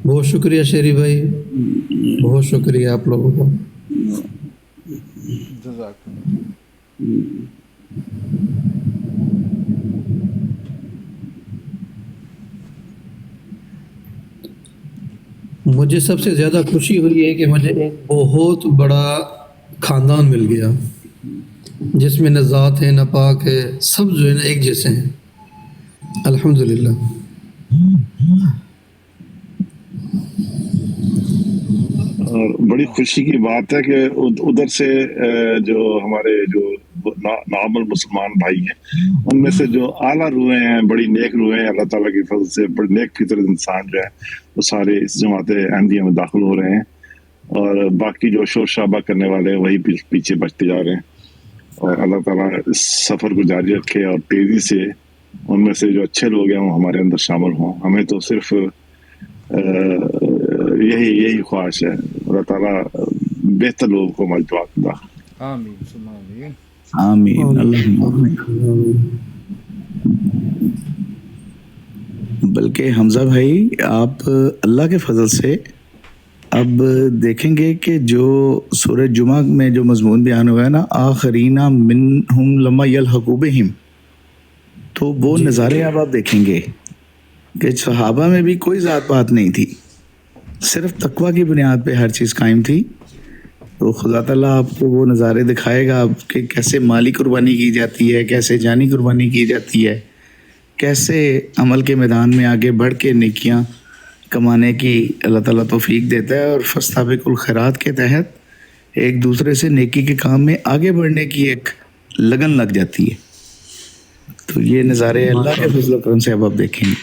[SPEAKER 10] بہت شکریہ شیری بھائی، بہت شکریہ آپ لوگوں کا.
[SPEAKER 4] جزاک
[SPEAKER 10] مجھے سب سے زیادہ خوشی ہوئی ہے کہ مجھے ایک بہت بڑا خاندان مل گیا جس میں نہ ذات ہے نہ پاک ہے، سب جو ہے نا ایک جیسے ہیں. الحمدللہ.
[SPEAKER 14] اور بڑی خوشی کی بات ہے کہ ادھر سے جو ہمارے جو نارمل مسلمان بھائی ہیں ان میں سے جو اعلیٰ روحیں ہیں، بڑی نیک روحیں ہیں، اللہ تعالیٰ کی فضل سے بڑی نیک فطرت انسان جو ہے وہ سارے اس جماعت احمدیہ میں داخل ہو رہے ہیں. اور باقی جو شور شرابہ کرنے والے ہیں وہی پیچھے بچتے جا رہے ہیں. اور اللہ تعالیٰ اس سفر کو جاری رکھے اور تیزی سے ان میں سے جو اچھے لوگ ہیں وہ ہمارے اندر شامل ہوں. ہمیں تو صرف یہی خواہش ہے. اللہ تعالیٰ بہتر لوگوں کو مجموعات دا.
[SPEAKER 4] آمین ثم آمین.
[SPEAKER 13] آمین اللہم. بلکہ حمزہ بھائی، آپ اللہ کے فضل سے اب دیکھیں گے کہ جو سورہ جمعہ میں جو مضمون بیان ہوا ہے نا، آخرین منہم لما یلحقوا بہم، تو وہ نظارے اب آپ دیکھیں گے کہ صحابہ میں بھی کوئی ذات پات نہیں تھی، صرف تقویٰ کی بنیاد پہ ہر چیز قائم تھی. تو خدا تعالیٰ آپ کو وہ نظارے دکھائے گا کہ کیسے مالی قربانی کی جاتی ہے، کیسے جانی قربانی کی جاتی ہے، کیسے عمل کے میدان میں آگے بڑھ کے نیکیاں کمانے کی اللہ تعالیٰ توفیق دیتا ہے. اور فاستبقوا الخیرات کے تحت ایک دوسرے سے نیکی کے کام میں آگے بڑھنے کی ایک لگن لگ جاتی ہے. تو یہ نظارے اللہ کے فضل و کرم سے اب آپ دیکھیں گے.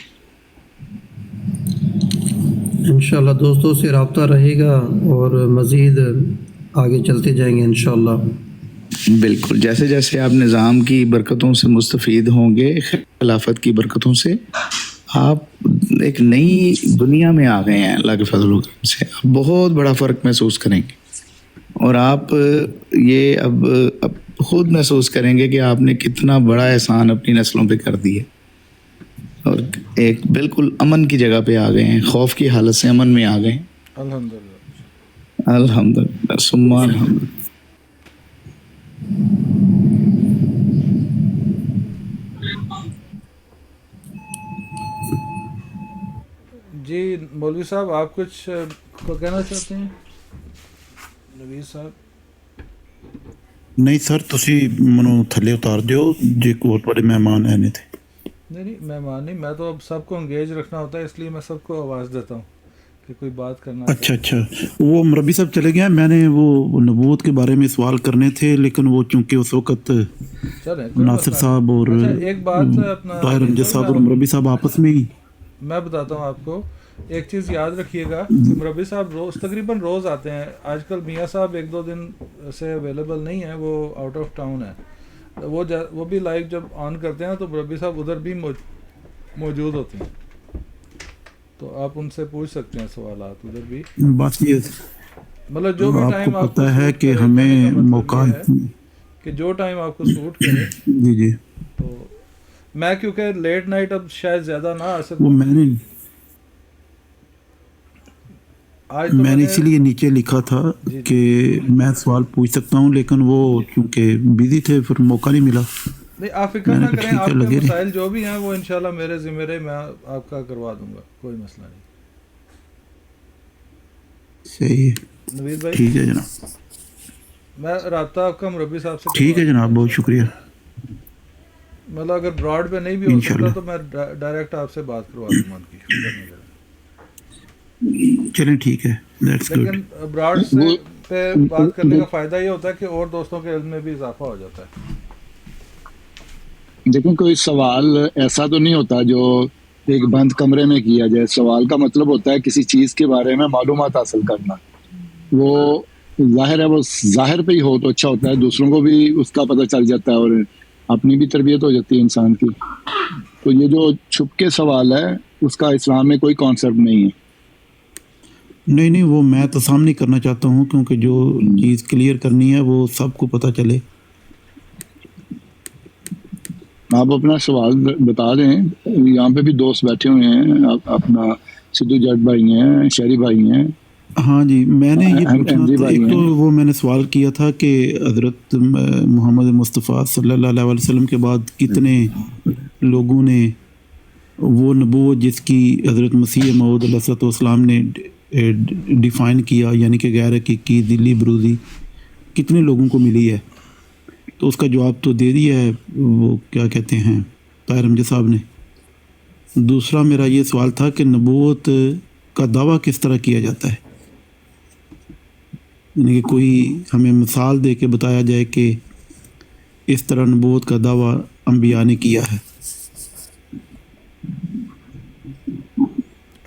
[SPEAKER 10] انشاءاللہ دوستوں سے رابطہ رہے گا اور مزید آگے چلتے جائیں گے انشاءاللہ.
[SPEAKER 13] بالکل، جیسے جیسے آپ نظام کی برکتوں سے مستفید ہوں گے، خلافت کی برکتوں سے، آپ ایک نئی دنیا میں آ گئے ہیں اللہ کے فضل و کرم سے. آپ بہت بڑا فرق محسوس کریں گے اور آپ یہ اب خود محسوس کریں گے کہ آپ نے کتنا بڑا احسان اپنی نسلوں پہ کر دی ہے اور ایک بالکل امن کی جگہ پہ آ گئے ہیں، خوف کی حالت سے امن میں آ گئے ہیں.
[SPEAKER 4] الحمدللہ
[SPEAKER 13] الحمدللہ ثم الحمدللہ.
[SPEAKER 4] جی مولوی صاحب، آپ کچھ کہنا چاہتے ہیں؟ نوید صاحب.
[SPEAKER 3] نہیں سر، تسی منو تھلے اتار دیو جی، بہت بڑے مہمان آنے تھے.
[SPEAKER 4] نہیں مہمان نہیں، میں تو اب سب کو انگیج رکھنا ہوتا ہے، اس لیے میں سب کو آواز دیتا ہوں کہ کوئی بات کرنا.
[SPEAKER 3] اچھا، وہ مربی صاحب چلے گئے. میں نے وہ نبوت کے بارے میں سوال کرنے تھے، لیکن وہ چونکہ اس وقت ناصر صاحب اور
[SPEAKER 4] ایک بات اپنا
[SPEAKER 3] طاہر امجد صاحب اور مربی صاحب آپس میں ہی.
[SPEAKER 4] میں بتاتا ہوں آپ کو ایک چیز یاد رکھیے گا کہ مربی صاحب تقریباً روز آتے ہیں. آج کل میاں صاحب 1-2 دن سے اویلیبل نہیں ہیں, وہ آؤٹ آف ٹاؤن ہے. وہ بھی لائیو جب آن کرتے ہیں تو مربی صاحب ادھر بھی موجود ہوتے ہیں, تو آپ ان سے پوچھ سکتے ہیں سوالات ادھر بھی.
[SPEAKER 3] بات یہ
[SPEAKER 4] مطلب جو بھی ٹائم
[SPEAKER 3] آپ کو پتہ ہے کہ ہمیں موقع
[SPEAKER 4] کہ جو ٹائم آپ کو سوٹ کرے.
[SPEAKER 3] جی
[SPEAKER 4] تو میں کیونکہ لیٹ نائٹ اب شاید زیادہ نہ آ سکوں,
[SPEAKER 3] وہ میں نے اسی لیے نیچے لکھا تھا کہ میں سوال پوچھ سکتا ہوں, لیکن وہ چونکہ بزی تھے پھر موقع نہیں ملا.
[SPEAKER 4] نہیں آپ فکر نہ کریں, آپ کے مسائل جو بھی ہیں وہ انشاءاللہ میرے ذمہ رہے, میں آپ کا کروا دوں گا, کوئی مسئلہ نہیں.
[SPEAKER 3] صحیح
[SPEAKER 4] ہے نوید بھائی,
[SPEAKER 3] ٹھیک ہے جناب,
[SPEAKER 4] میں رابطہ آپ کا مربی صاحب سے
[SPEAKER 3] ٹھیک ہے جناب, بہت شکریہ.
[SPEAKER 4] مطلب اگر براڈ پہ نہیں بھی ہو سکتا تو میں ڈائریکٹ آپ سے بات کروا دوں گا ان کی.
[SPEAKER 3] چلیں ٹھیک ہے,
[SPEAKER 4] لیکن براڈ سے پہ بات کرنے کا فائدہ یہ ہوتا ہے کہ اور دوستوں کے علم میں بھی اضافہ ہو جاتا ہے.
[SPEAKER 9] دیکھیں کوئی سوال ایسا تو نہیں ہوتا جو ایک بند کمرے میں کیا جائے. سوال کا مطلب ہوتا ہے کسی چیز کے بارے میں معلومات حاصل کرنا. وہ ظاہر ہے وہ ظاہر پہ ہی ہو تو اچھا ہوتا ہے, دوسروں کو بھی اس کا پتہ چل جاتا ہے اور اپنی بھی تربیت ہو جاتی ہے انسان کی. تو یہ جو چھپ کے سوال ہے اس کا اسلام میں کوئی کانسیپٹ نہیں ہے.
[SPEAKER 3] نہیں وہ میں تو سامنے کرنا چاہتا ہوں, کیونکہ جو چیز کلیئر کرنی ہے وہ سب کو پتہ چلے.
[SPEAKER 9] آپ اپنا سوال بتا دیں, یہاں پہ بھی دوست بیٹھے ہوئے ہیں, اپنا سدھو جٹ بھائی ہیں, شہری بھائی ہیں.
[SPEAKER 3] ہاں جی, میں نے یہ پوچھنا تھا, ایک تو وہ میں نے سوال کیا تھا کہ حضرت محمد مصطفیٰ صلی اللہ علیہ وسلم کے بعد کتنے لوگوں نے وہ نبوت جس کی حضرت مسیح موعود علیہ السلام نے ڈیفائن کیا, یعنی کہ غیر حقیقی دلی بروزی, کتنے لوگوں کو ملی ہے؟ تو اس کا جواب تو دے دیا ہے وہ کیا کہتے ہیں طاہر امجد صاحب نے. دوسرا میرا یہ سوال تھا کہ نبوت کا دعویٰ کس طرح کیا جاتا ہے, یعنی کہ کوئی ہمیں مثال دے کے بتایا جائے کہ اس طرح نبوت کا دعویٰ انبیاء نے کیا ہے.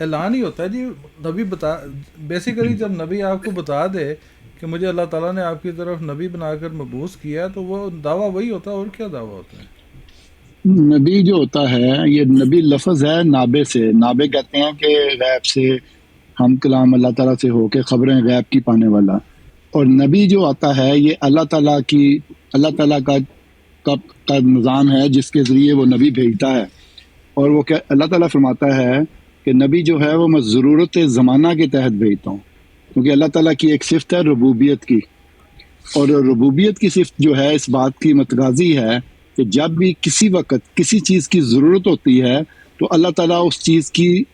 [SPEAKER 4] اعلان ہی ہوتا ہے جی, نبی بیسیکلی جب نبی آپ کو بتا دے کہ مجھے اللہ تعالیٰ نے آپ کی طرف نبی بنا کر مبعوث کیا, تو وہ دعویٰ وہی ہوتا ہے. اور کیا دعویٰ ہوتا ہے؟
[SPEAKER 9] نبی جو ہوتا ہے, یہ نبی لفظ ہے نابے سے. نابے کہتے ہیں کہ غیب سے ہم کلام اللہ تعالیٰ سے ہو کے خبریں غیب کی پانے والا. اور نبی جو آتا ہے یہ اللہ تعالیٰ کا نظام ہے جس کے ذریعے وہ نبی بھیجتا ہے. اور وہ اللہ تعالیٰ فرماتا ہے کہ نبی جو ہے وہ میں ضرورت زمانہ کے تحت بھیجتا ہوں, کیونکہ اللہ تعالیٰ کی ایک صفت ہے ربوبیت کی. اور ربوبیت کی صفت جو ہے اس بات کی متغاضی ہے کہ جب بھی کسی وقت کسی چیز کی ضرورت ہوتی ہے تو اللہ تعالیٰ اس چیز کی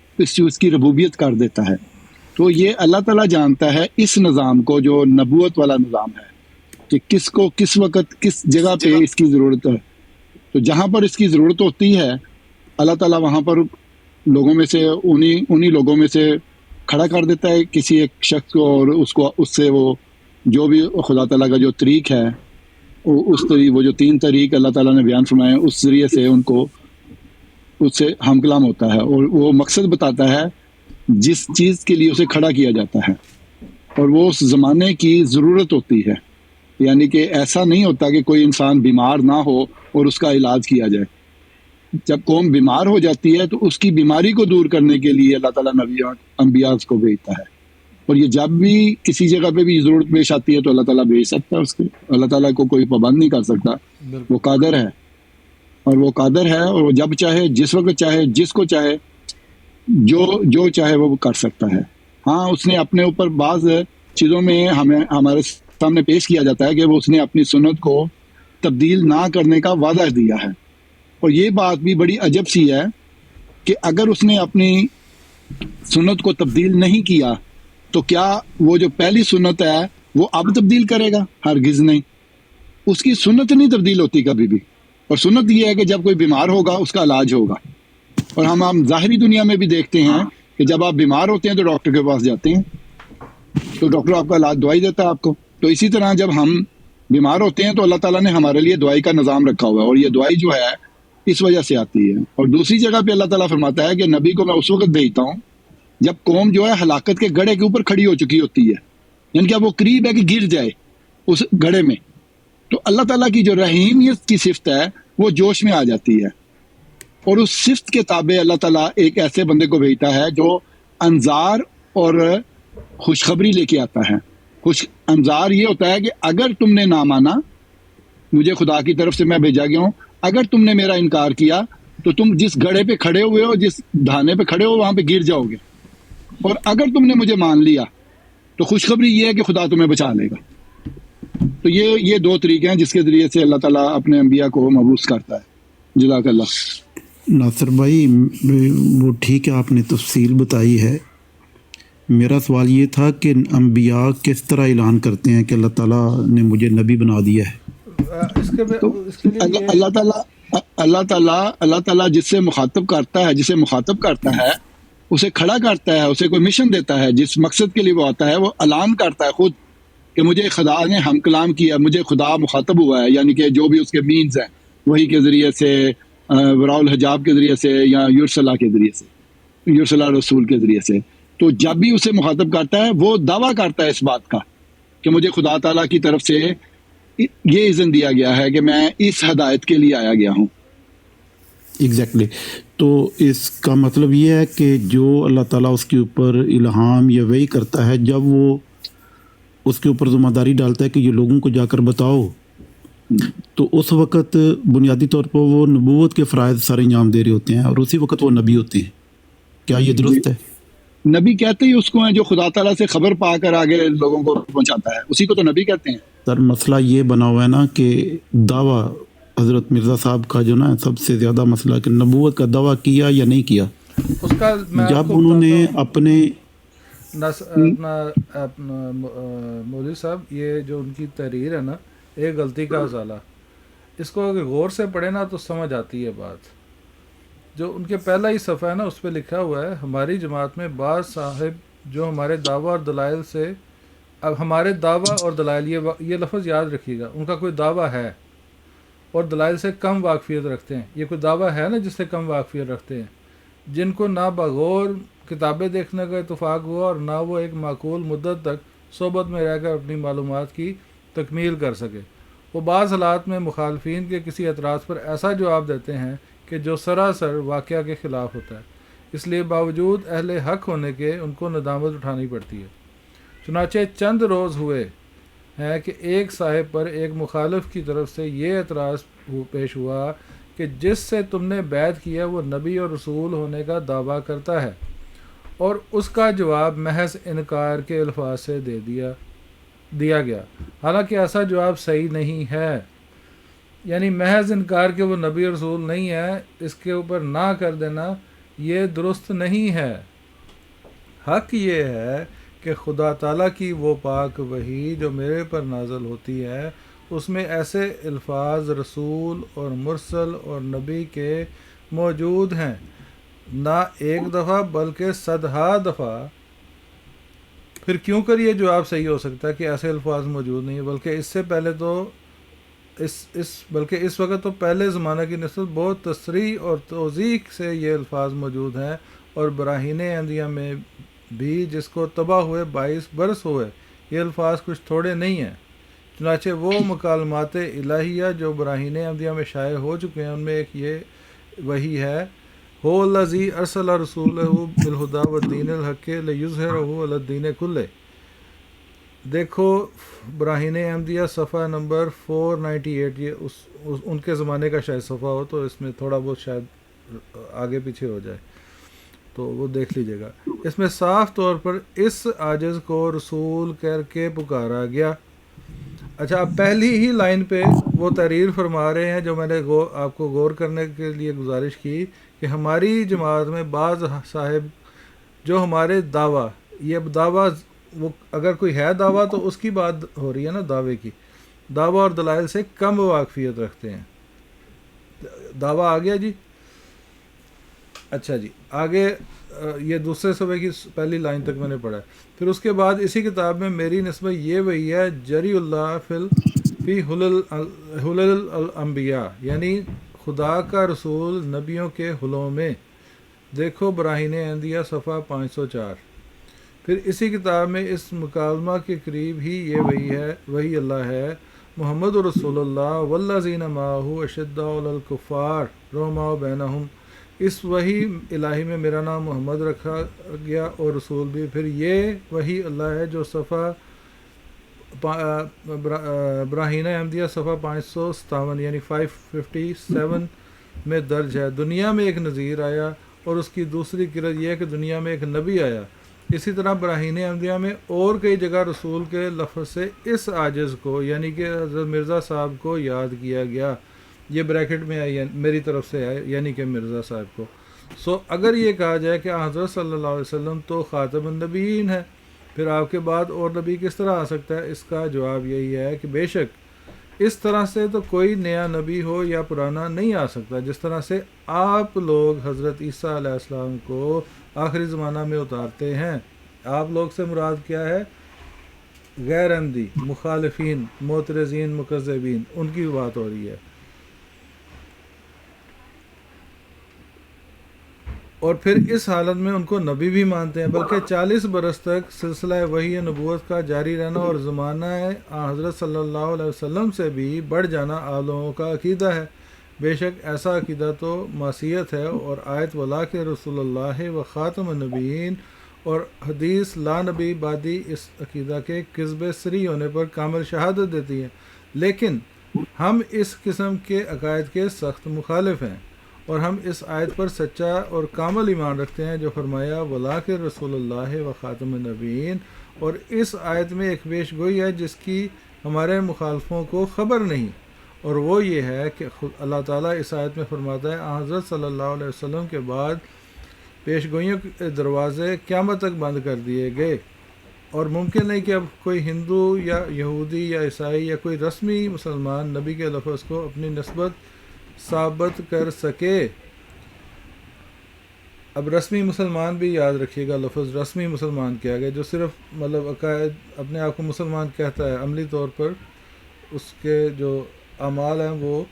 [SPEAKER 9] ربوبیت کر دیتا ہے. تو یہ اللہ تعالیٰ جانتا ہے اس نظام کو جو نبوت والا نظام ہے کہ کس کو کس وقت کس جگہ پہ اس کی ضرورت ہے. تو جہاں پر اس کی ضرورت ہوتی ہے اللہ تعالیٰ وہاں پر لوگوں میں سے انہی لوگوں میں سے کھڑا کر دیتا ہے کسی ایک شخص کو, اور اس سے وہ جو بھی خدا تعالیٰ کا جو طریق ہے وہ جو 3 طریق اللہ تعالیٰ نے بیان فرمائے اس ذریعے سے ان کو اس سے ہم کلام ہوتا ہے. اور وہ مقصد بتاتا ہے جس چیز کے لیے اسے کھڑا کیا جاتا ہے, اور وہ اس زمانے کی ضرورت ہوتی ہے. یعنی کہ ایسا نہیں ہوتا کہ کوئی انسان بیمار نہ ہو اور اس کا علاج کیا جائے. جب قوم بیمار ہو جاتی ہے تو اس کی بیماری کو دور کرنے کے لیے اللہ تعالیٰ نبی انبیاء کو بھیجتا ہے. اور یہ جب بھی کسی جگہ پہ بھی ضرورت پیش آتی ہے تو اللہ تعالیٰ بھیج سکتا ہے اس کے. اللہ تعالیٰ کو کوئی پابند نہیں کر سکتا, وہ قادر ہے. اور وہ قادر ہے, اور وہ جب چاہے جس وقت چاہے جس کو چاہے جو چاہے وہ کر سکتا ہے. ہاں اس نے اپنے اوپر بعض چیزوں میں ہمارے سامنے پیش کیا جاتا ہے کہ وہ اس نے اپنی سنت کو تبدیل نہ کرنے کا وعدہ دیا ہے. اور یہ بات بھی بڑی عجب سی ہے کہ اگر اس نے اپنی سنت کو تبدیل نہیں کیا تو کیا وہ جو پہلی سنت ہے وہ اب تبدیل کرے گا؟ ہرگز نہیں. اس کی سنت نہیں تبدیل ہوتی کبھی بھی. اور سنت یہ ہے کہ جب کوئی بیمار ہوگا اس کا علاج ہوگا. اور ہم ظاہری دنیا میں بھی دیکھتے ہیں کہ جب آپ بیمار ہوتے ہیں تو ڈاکٹر کے پاس جاتے ہیں تو ڈاکٹر آپ کا علاج دوائی دیتا ہے آپ کو. تو اسی طرح جب ہم بیمار ہوتے ہیں تو اللہ تعالیٰ نے ہمارے لیے دوائی کا نظام رکھا ہوا ہے, اور یہ دوائی جو ہے اس وجہ سے آتی ہے. اور دوسری جگہ پہ اللہ تعالیٰ فرماتا ہے کہ نبی کو میں اس وقت بھیجتا ہوں جب قوم جو ہے ہلاکت کے گڑھے کے اوپر کھڑی ہو چکی ہوتی ہے، یعنی کہ اب وہ قریب ہے کہ گر جائے اس گڑھے میں، تو اللہ تعالیٰ کی جو رحیمیت کی صفت ہے وہ جوش میں آ جاتی ہے، اور اس صفت کے تابع اللہ تعالیٰ ایک ایسے بندے کو بھیجتا ہے جو انذار اور خوشخبری لے کے آتا ہے۔ انذار یہ ہوتا ہے کہ اگر تم نے نہ مانا، مجھے خدا کی طرف سے میں بھیجا گیا ہوں، اگر تم نے میرا انکار کیا تو تم جس گڑھے پہ کھڑے ہوئے ہو، جس دھانے پہ کھڑے ہو، وہاں پہ گر جاؤ گے، اور اگر تم نے مجھے مان لیا تو خوشخبری یہ ہے کہ خدا تمہیں بچا لے گا۔ تو یہ دو طریقے ہیں جس کے ذریعے سے اللہ تعالیٰ اپنے انبیاء کو مبعوث کرتا ہے۔ جزاک اللہ۔
[SPEAKER 3] ناصر بھائی وہ ٹھیک ہے، آپ نے تفصیل بتائی ہے، میرا سوال یہ تھا کہ انبیاء کس طرح اعلان کرتے ہیں کہ اللہ تعالیٰ نے مجھے نبی بنا دیا ہے؟
[SPEAKER 9] اللہ تعالیٰ جس سے مخاطب کرتا ہے اسے کھڑا کرتا ہے، اسے کوئی مشن دیتا ہے، جس مقصد کے لیے وہ آتا ہے وہ اعلان کرتا ہے خود کہ مجھے خدا نے ہم کلام کیا، مجھے خدا مخاطب ہوا ہے، یعنی کہ جو بھی اس کے مینز ہیں وہی کے ذریعے سے، وراء الحجاب کے ذریعے سے، یا یرسلا کے ذریعے سے، یرسلا رسول کے ذریعے سے۔ تو جب بھی اسے مخاطب کرتا ہے وہ دعویٰ کرتا ہے اس بات کا کہ مجھے خدا تعالیٰ کی طرف سے یہ اذن دیا گیا ہے کہ میں اس ہدایت کے لیے آیا گیا ہوں۔
[SPEAKER 3] ایگزیکٹلی۔ تو اس کا مطلب یہ ہے کہ جو اللہ تعالیٰ اس کے اوپر الہام یا وحی کرتا ہے، جب وہ اس کے اوپر ذمہ داری ڈالتا ہے کہ یہ لوگوں کو جا کر بتاؤ، تو اس وقت بنیادی طور پر وہ نبوت کے فرائض سارے انجام دے رہے ہوتے ہیں، اور اسی وقت وہ نبی ہوتے ہیں۔ کیا یہ درست ہے؟
[SPEAKER 9] نبی کہتے ہی اس کو ہیں جو خدا تعالیٰ سے خبر پا کر آگے لوگوں کو پہنچاتا ہے، اسی کو تو نبی کہتے ہیں۔
[SPEAKER 3] سر مسئلہ یہ بنا ہوا ہے نا کہ دعویٰ، حضرت مرزا صاحب کا جو نا سب سے زیادہ مسئلہ کہ نبوت کا دعویٰ کیا یا نہیں کیا۔
[SPEAKER 4] اس کا
[SPEAKER 3] جب انہوں نے اپنے
[SPEAKER 4] مولوی صاحب، یہ جو ان کی تحریر ہے نا، ایک غلطی کا ازالہ، اس کو اگر غور سے پڑھے نا تو سمجھ آتی ہے بات۔ جو ان کے پہلا ہی صفحہ ہے نا، اس پہ لکھا ہوا ہے ہماری جماعت میں بعض صاحب جو ہمارے دعویٰ اور دلائل سے، اب ہمارے دعویٰ اور دلائل، یہ لفظ یاد رکھیے گا، ان کا کوئی دعویٰ ہے اور دلائل سے کم واقفیت رکھتے ہیں۔ یہ کوئی دعویٰ ہے نا جس سے کم واقفیت رکھتے ہیں، جن کو نہ بغور کتابیں دیکھنے کا اتفاق ہوا اور نہ وہ ایک معقول مدت تک صحبت میں رہ کر اپنی معلومات کی تکمیل کر سکے۔ وہ بعض حالات میں مخالفین کے کسی اعتراض پر ایسا جواب دیتے ہیں کہ جو سراسر واقعہ کے خلاف ہوتا ہے، اس لیے باوجود اہل حق ہونے کے ان کو ندامت اٹھانی پڑتی ہے۔ چنانچہ چند روز ہوئے ہیں کہ ایک صاحب پر ایک مخالف کی طرف سے یہ اعتراض پیش ہوا کہ جس سے تم نے بیعت کیا وہ نبی اور رسول ہونے کا دعویٰ کرتا ہے، اور اس کا جواب محض انکار کے الفاظ سے دیا گیا، حالانکہ ایسا جواب صحیح نہیں ہے۔ یعنی محض انکار کے وہ نبی اور رسول نہیں ہے، اس کے اوپر نہ کر دینا یہ درست نہیں ہے۔ حق یہ ہے کہ خدا تعالیٰ کی وہ پاک وحی جو میرے پر نازل ہوتی ہے، اس میں ایسے الفاظ رسول اور مرسل اور نبی کے موجود ہیں، نہ ایک دفعہ بلکہ صدہا دفعہ۔ پھر کیوں کر یہ جواب صحیح ہو سکتا ہے کہ ایسے الفاظ موجود نہیں ہیں، بلکہ اس سے پہلے تو بلکہ اس وقت تو پہلے زمانہ کی نسبت بہت تصریح اور توضیح سے یہ الفاظ موجود ہیں، اور براہین احمدیہ میں بھی جس کو تباہ ہوئے 22 برس ہوئے، یہ الفاظ کچھ تھوڑے نہیں ہیں۔ چنانچہ وہ مکالمات الہیہ جو براہین احمدیہ میں شائع ہو چکے ہیں، ان میں ایک یہ وحی ہے، هو الذی ارسل رسولہ بالہدی والدین الحق لیظہرہ علی الدین کلہ۔ دیکھو براہین احمدیہ صفحہ نمبر 498، یہ ان کے زمانے کا شاید صفحہ ہو تو اس میں تھوڑا بہت شاید آگے پیچھے ہو جائے تو وہ دیکھ لیجیے گا۔ اس میں صاف طور پر اس عاجز کو رسول کر کے پکارا گیا۔ اچھا، اب پہلی ہی لائن پہ وہ تحریر فرما رہے ہیں جو میں نے آپ کو غور کرنے کے لیے گزارش کی کہ ہماری جماعت میں بعض صاحب جو ہمارے دعویٰ، یہ دعویٰ وہ اگر کوئی ہے دعویٰ تو اس کی بات ہو رہی ہے نا، دعوے کی، دعویٰ اور دلائل سے کم واقفیت رکھتے ہیں۔ دعویٰ آ گیا جی۔ اچھا جی، آگے یہ دوسرے صفحے کی پہلی لائن تک میں نے پڑھا ہے۔ پھر اس کے بعد اسی کتاب میں میری نسبت یہ وہی ہے، جری اللہ فی حلل الانبیاء، یعنی خدا کا رسول نبیوں کے حلوں میں، دیکھو براہین اندیہ صفحہ 504۔ پھر اسی کتاب میں اس مکالمہ کے قریب ہی یہ وہی اللہ ہے، محمد رسول اللہ والذین معہ اشداء علی الکفار رحماء بینہم۔ اس وہی الہی میں میرا نام محمد رکھا گیا اور رسول بھی۔ پھر یہ وہی اللہ ہے جو صفحہ براہین احمدیہ صفحہ 557 یعنی 557 میں درج ہے۔ دنیا میں ایک نذیر آیا، اور اس کی دوسری قرت یہ ہے کہ دنیا میں ایک نبی آیا۔ اسی طرح براہین احمدیہ میں اور کئی جگہ رسول کے لفظ سے اس عاجز کو یعنی کہ حضرت مرزا صاحب کو یاد کیا گیا۔ یہ بریکٹ میں ہے، میری طرف سے ہے، یعنی کہ مرزا صاحب کو۔ اگر یہ کہا جائے کہ حضرت صلی اللہ علیہ وسلم تو خاتم النبیین ہے، پھر آپ کے بعد اور نبی کس طرح آ سکتا ہے؟ اس کا جواب یہی ہے کہ بے شک اس طرح سے تو کوئی نیا نبی ہو یا پرانا نہیں آ سکتا، جس طرح سے آپ لوگ حضرت عیسیٰ علیہ السلام کو آخری زمانہ میں اتارتے ہیں۔ آپ لوگ سے مراد کیا ہے؟ غیر احمدی، مخالفین، معترضین، مکذبین، ان کی بات ہو رہی ہے۔ اور پھر اس حالت میں ان کو نبی بھی مانتے ہیں، بلکہ 40 برس تک سلسلہ وحی نبوت کا جاری رہنا اور زمانہ حضرت صلی اللہ علیہ وسلم سے بھی بڑھ جانا آپ لوگوں کا عقیدہ ہے۔ بے شک ایسا عقیدہ تو معصیت ہے، اور آیت ولا کے رسول اللہ و خاتم النبیین اور حدیث لا نبی بعدی اس عقیدہ کے کذب سری ہونے پر کامل شہادت دیتی ہے۔ لیکن ہم اس قسم کے عقائد کے سخت مخالف ہیں، اور ہم اس آیت پر سچا اور کامل ایمان رکھتے ہیں جو فرمایا ولا کے رسول اللہ و خاتم النبیین، اور اس آیت میں ایک پیش گوئی ہے جس کی ہمارے مخالفوں کو خبر نہیں، اور وہ یہ ہے کہ اللہ تعالیٰ اس آیت میں فرماتا ہے حضرت صلی اللہ علیہ وسلم کے بعد پیش گوئیوں کے دروازے قیامت تک بند کر دیے گئے، اور ممکن نہیں کہ اب کوئی ہندو یا یہودی یا عیسائی یا کوئی رسمی مسلمان نبی کے لفظ کو اپنی نسبت ثابت کر سکے۔ اب رسمی مسلمان بھی یاد رکھیے گا، لفظ رسمی مسلمان کیا گیا، جو صرف مطلب عقائد اپنے آپ کو مسلمان کہتا ہے، عملی طور پر اس کے جو اعمال ہیں وہ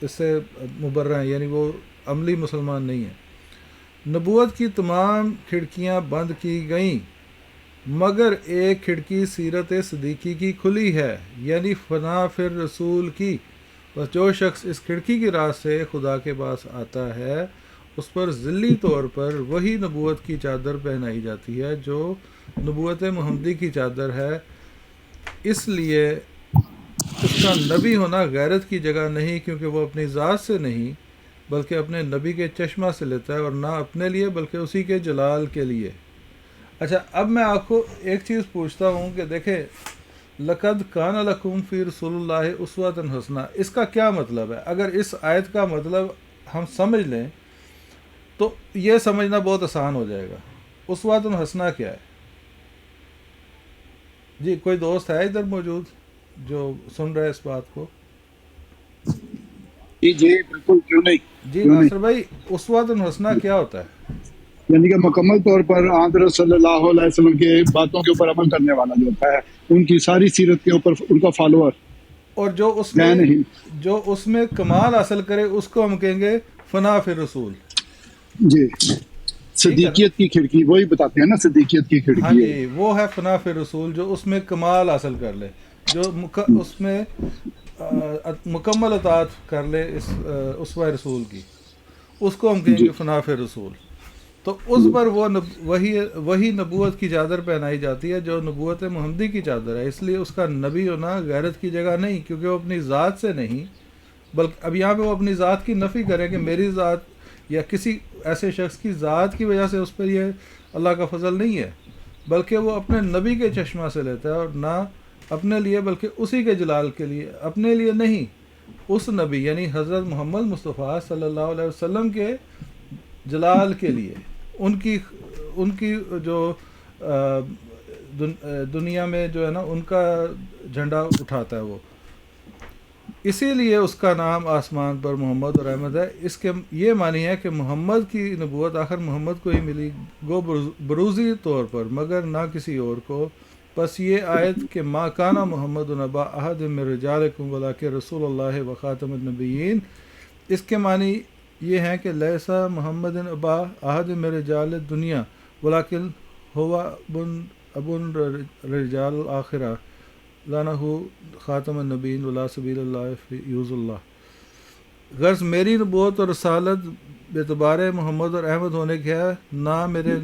[SPEAKER 4] اس سے مبرہ ہیں، یعنی وہ عملی مسلمان نہیں ہے۔ نبوت کی تمام کھڑکیاں بند کی گئیں، مگر ایک کھڑکی سیرت صدیقی کی کھلی ہے، یعنی فنا فی الرسول کی۔ بس جو شخص اس کھڑکی کی راہ سے خدا کے پاس آتا ہے اس پر ذلی طور پر وہی نبوت کی چادر پہنائی جاتی ہے جو نبوت محمدی کی چادر ہے۔ اس لیے اس کا نبی ہونا غیرت کی جگہ نہیں، کیونکہ وہ اپنی ذات سے نہیں بلکہ اپنے نبی کے چشمہ سے لیتا ہے، اور نہ اپنے لیے بلکہ اسی کے جلال کے لیے۔ اچھا، اب میں آپ کو ایک چیز پوچھتا ہوں کہ دیکھیں لقد کان لکم فی رسول اللہ اسوۃ حسنہ، اس کا کیا مطلب ہے؟ اگر اس آیت کا مطلب ہم سمجھ لیں تو یہ سمجھنا بہت آسان ہو جائے گا۔ اسوۃ حسنہ کیا ہے؟ جی کوئی دوست ہے ادھر موجود جو سن رہا ہے اس بات کو؟
[SPEAKER 9] جی بالکل، کیوں نہیں؟
[SPEAKER 4] جی ناصر بھائی، اسوۃ حسنہ کیا ہوتا ہے؟
[SPEAKER 9] یعنی کہ مکمل طور پر حضرت صلی اللہ علیہ وسلم کے باتوں کے اوپر عمل کرنے والا جو ہوتا ہے، ان کی ساری سیرت کے اوپر ان کا فالوور،
[SPEAKER 4] اور جو اس میں کمال حاصل کرے اس کو ہم کہیں گے فنا فی رسول۔
[SPEAKER 9] جی صدیقیت کی کھڑکی وہی بتاتے ہیں نا، صدیقیت کی کھڑکی۔
[SPEAKER 4] ہاں جی، وہ ہے فنا فی رسول، جو اس میں کمال حاصل کر لے، جو اس میں مکمل اطاعت کر لے اس اسوہ رسول کی، اس کو ہم کہیں گے فنا فی رسول۔ تو اس پر وہ وہی نبوت کی چادر پہنائی جاتی ہے جو نبوت محمدی کی چادر ہے۔ اس لیے اس کا نبی ہونا غیرت کی جگہ نہیں، کیونکہ وہ اپنی ذات سے نہیں، بلکہ اب یہاں پہ وہ اپنی ذات کی نفی کرے کہ میری ذات یا کسی ایسے شخص کی ذات کی وجہ سے اس پر یہ اللہ کا فضل نہیں ہے، بلکہ وہ اپنے نبی کے چشمہ سے لیتا ہے، اور نہ اپنے لیے بلکہ اسی کے جلال کے لیے، اپنے لیے نہیں، اس نبی یعنی حضرت محمد مصطفیٰ صلی اللہ علیہ وسلم کے جلال کے لیے، ان کی جو دنیا میں جو ہے نا ان کا جھنڈا اٹھاتا ہے وہ، اسی لیے اس کا نام آسمان پر محمد اور احمد ہے۔ اس کے یہ معنی ہے کہ محمد کی نبوت آخر محمد کو ہی ملی، گو بروزی طور پر، مگر نہ کسی اور کو۔ بس یہ آیت کہ ما کانا محمد نبا احد من رجالکم ولکن رسول اللہ و خاتم النبیین، اس کے معنی یہ ہیں کہ لیسا محمد ابا احد میرے جال دنیا ولیکن ہوا ابن رجال آخرہ لانہ خاتم النبین ولا سبیل اللہ فی یوز اللہ۔ غرض میری نبوت اور رسالت بے اعتبار محمد اور احمد ہونے کی ہے، نہ میرے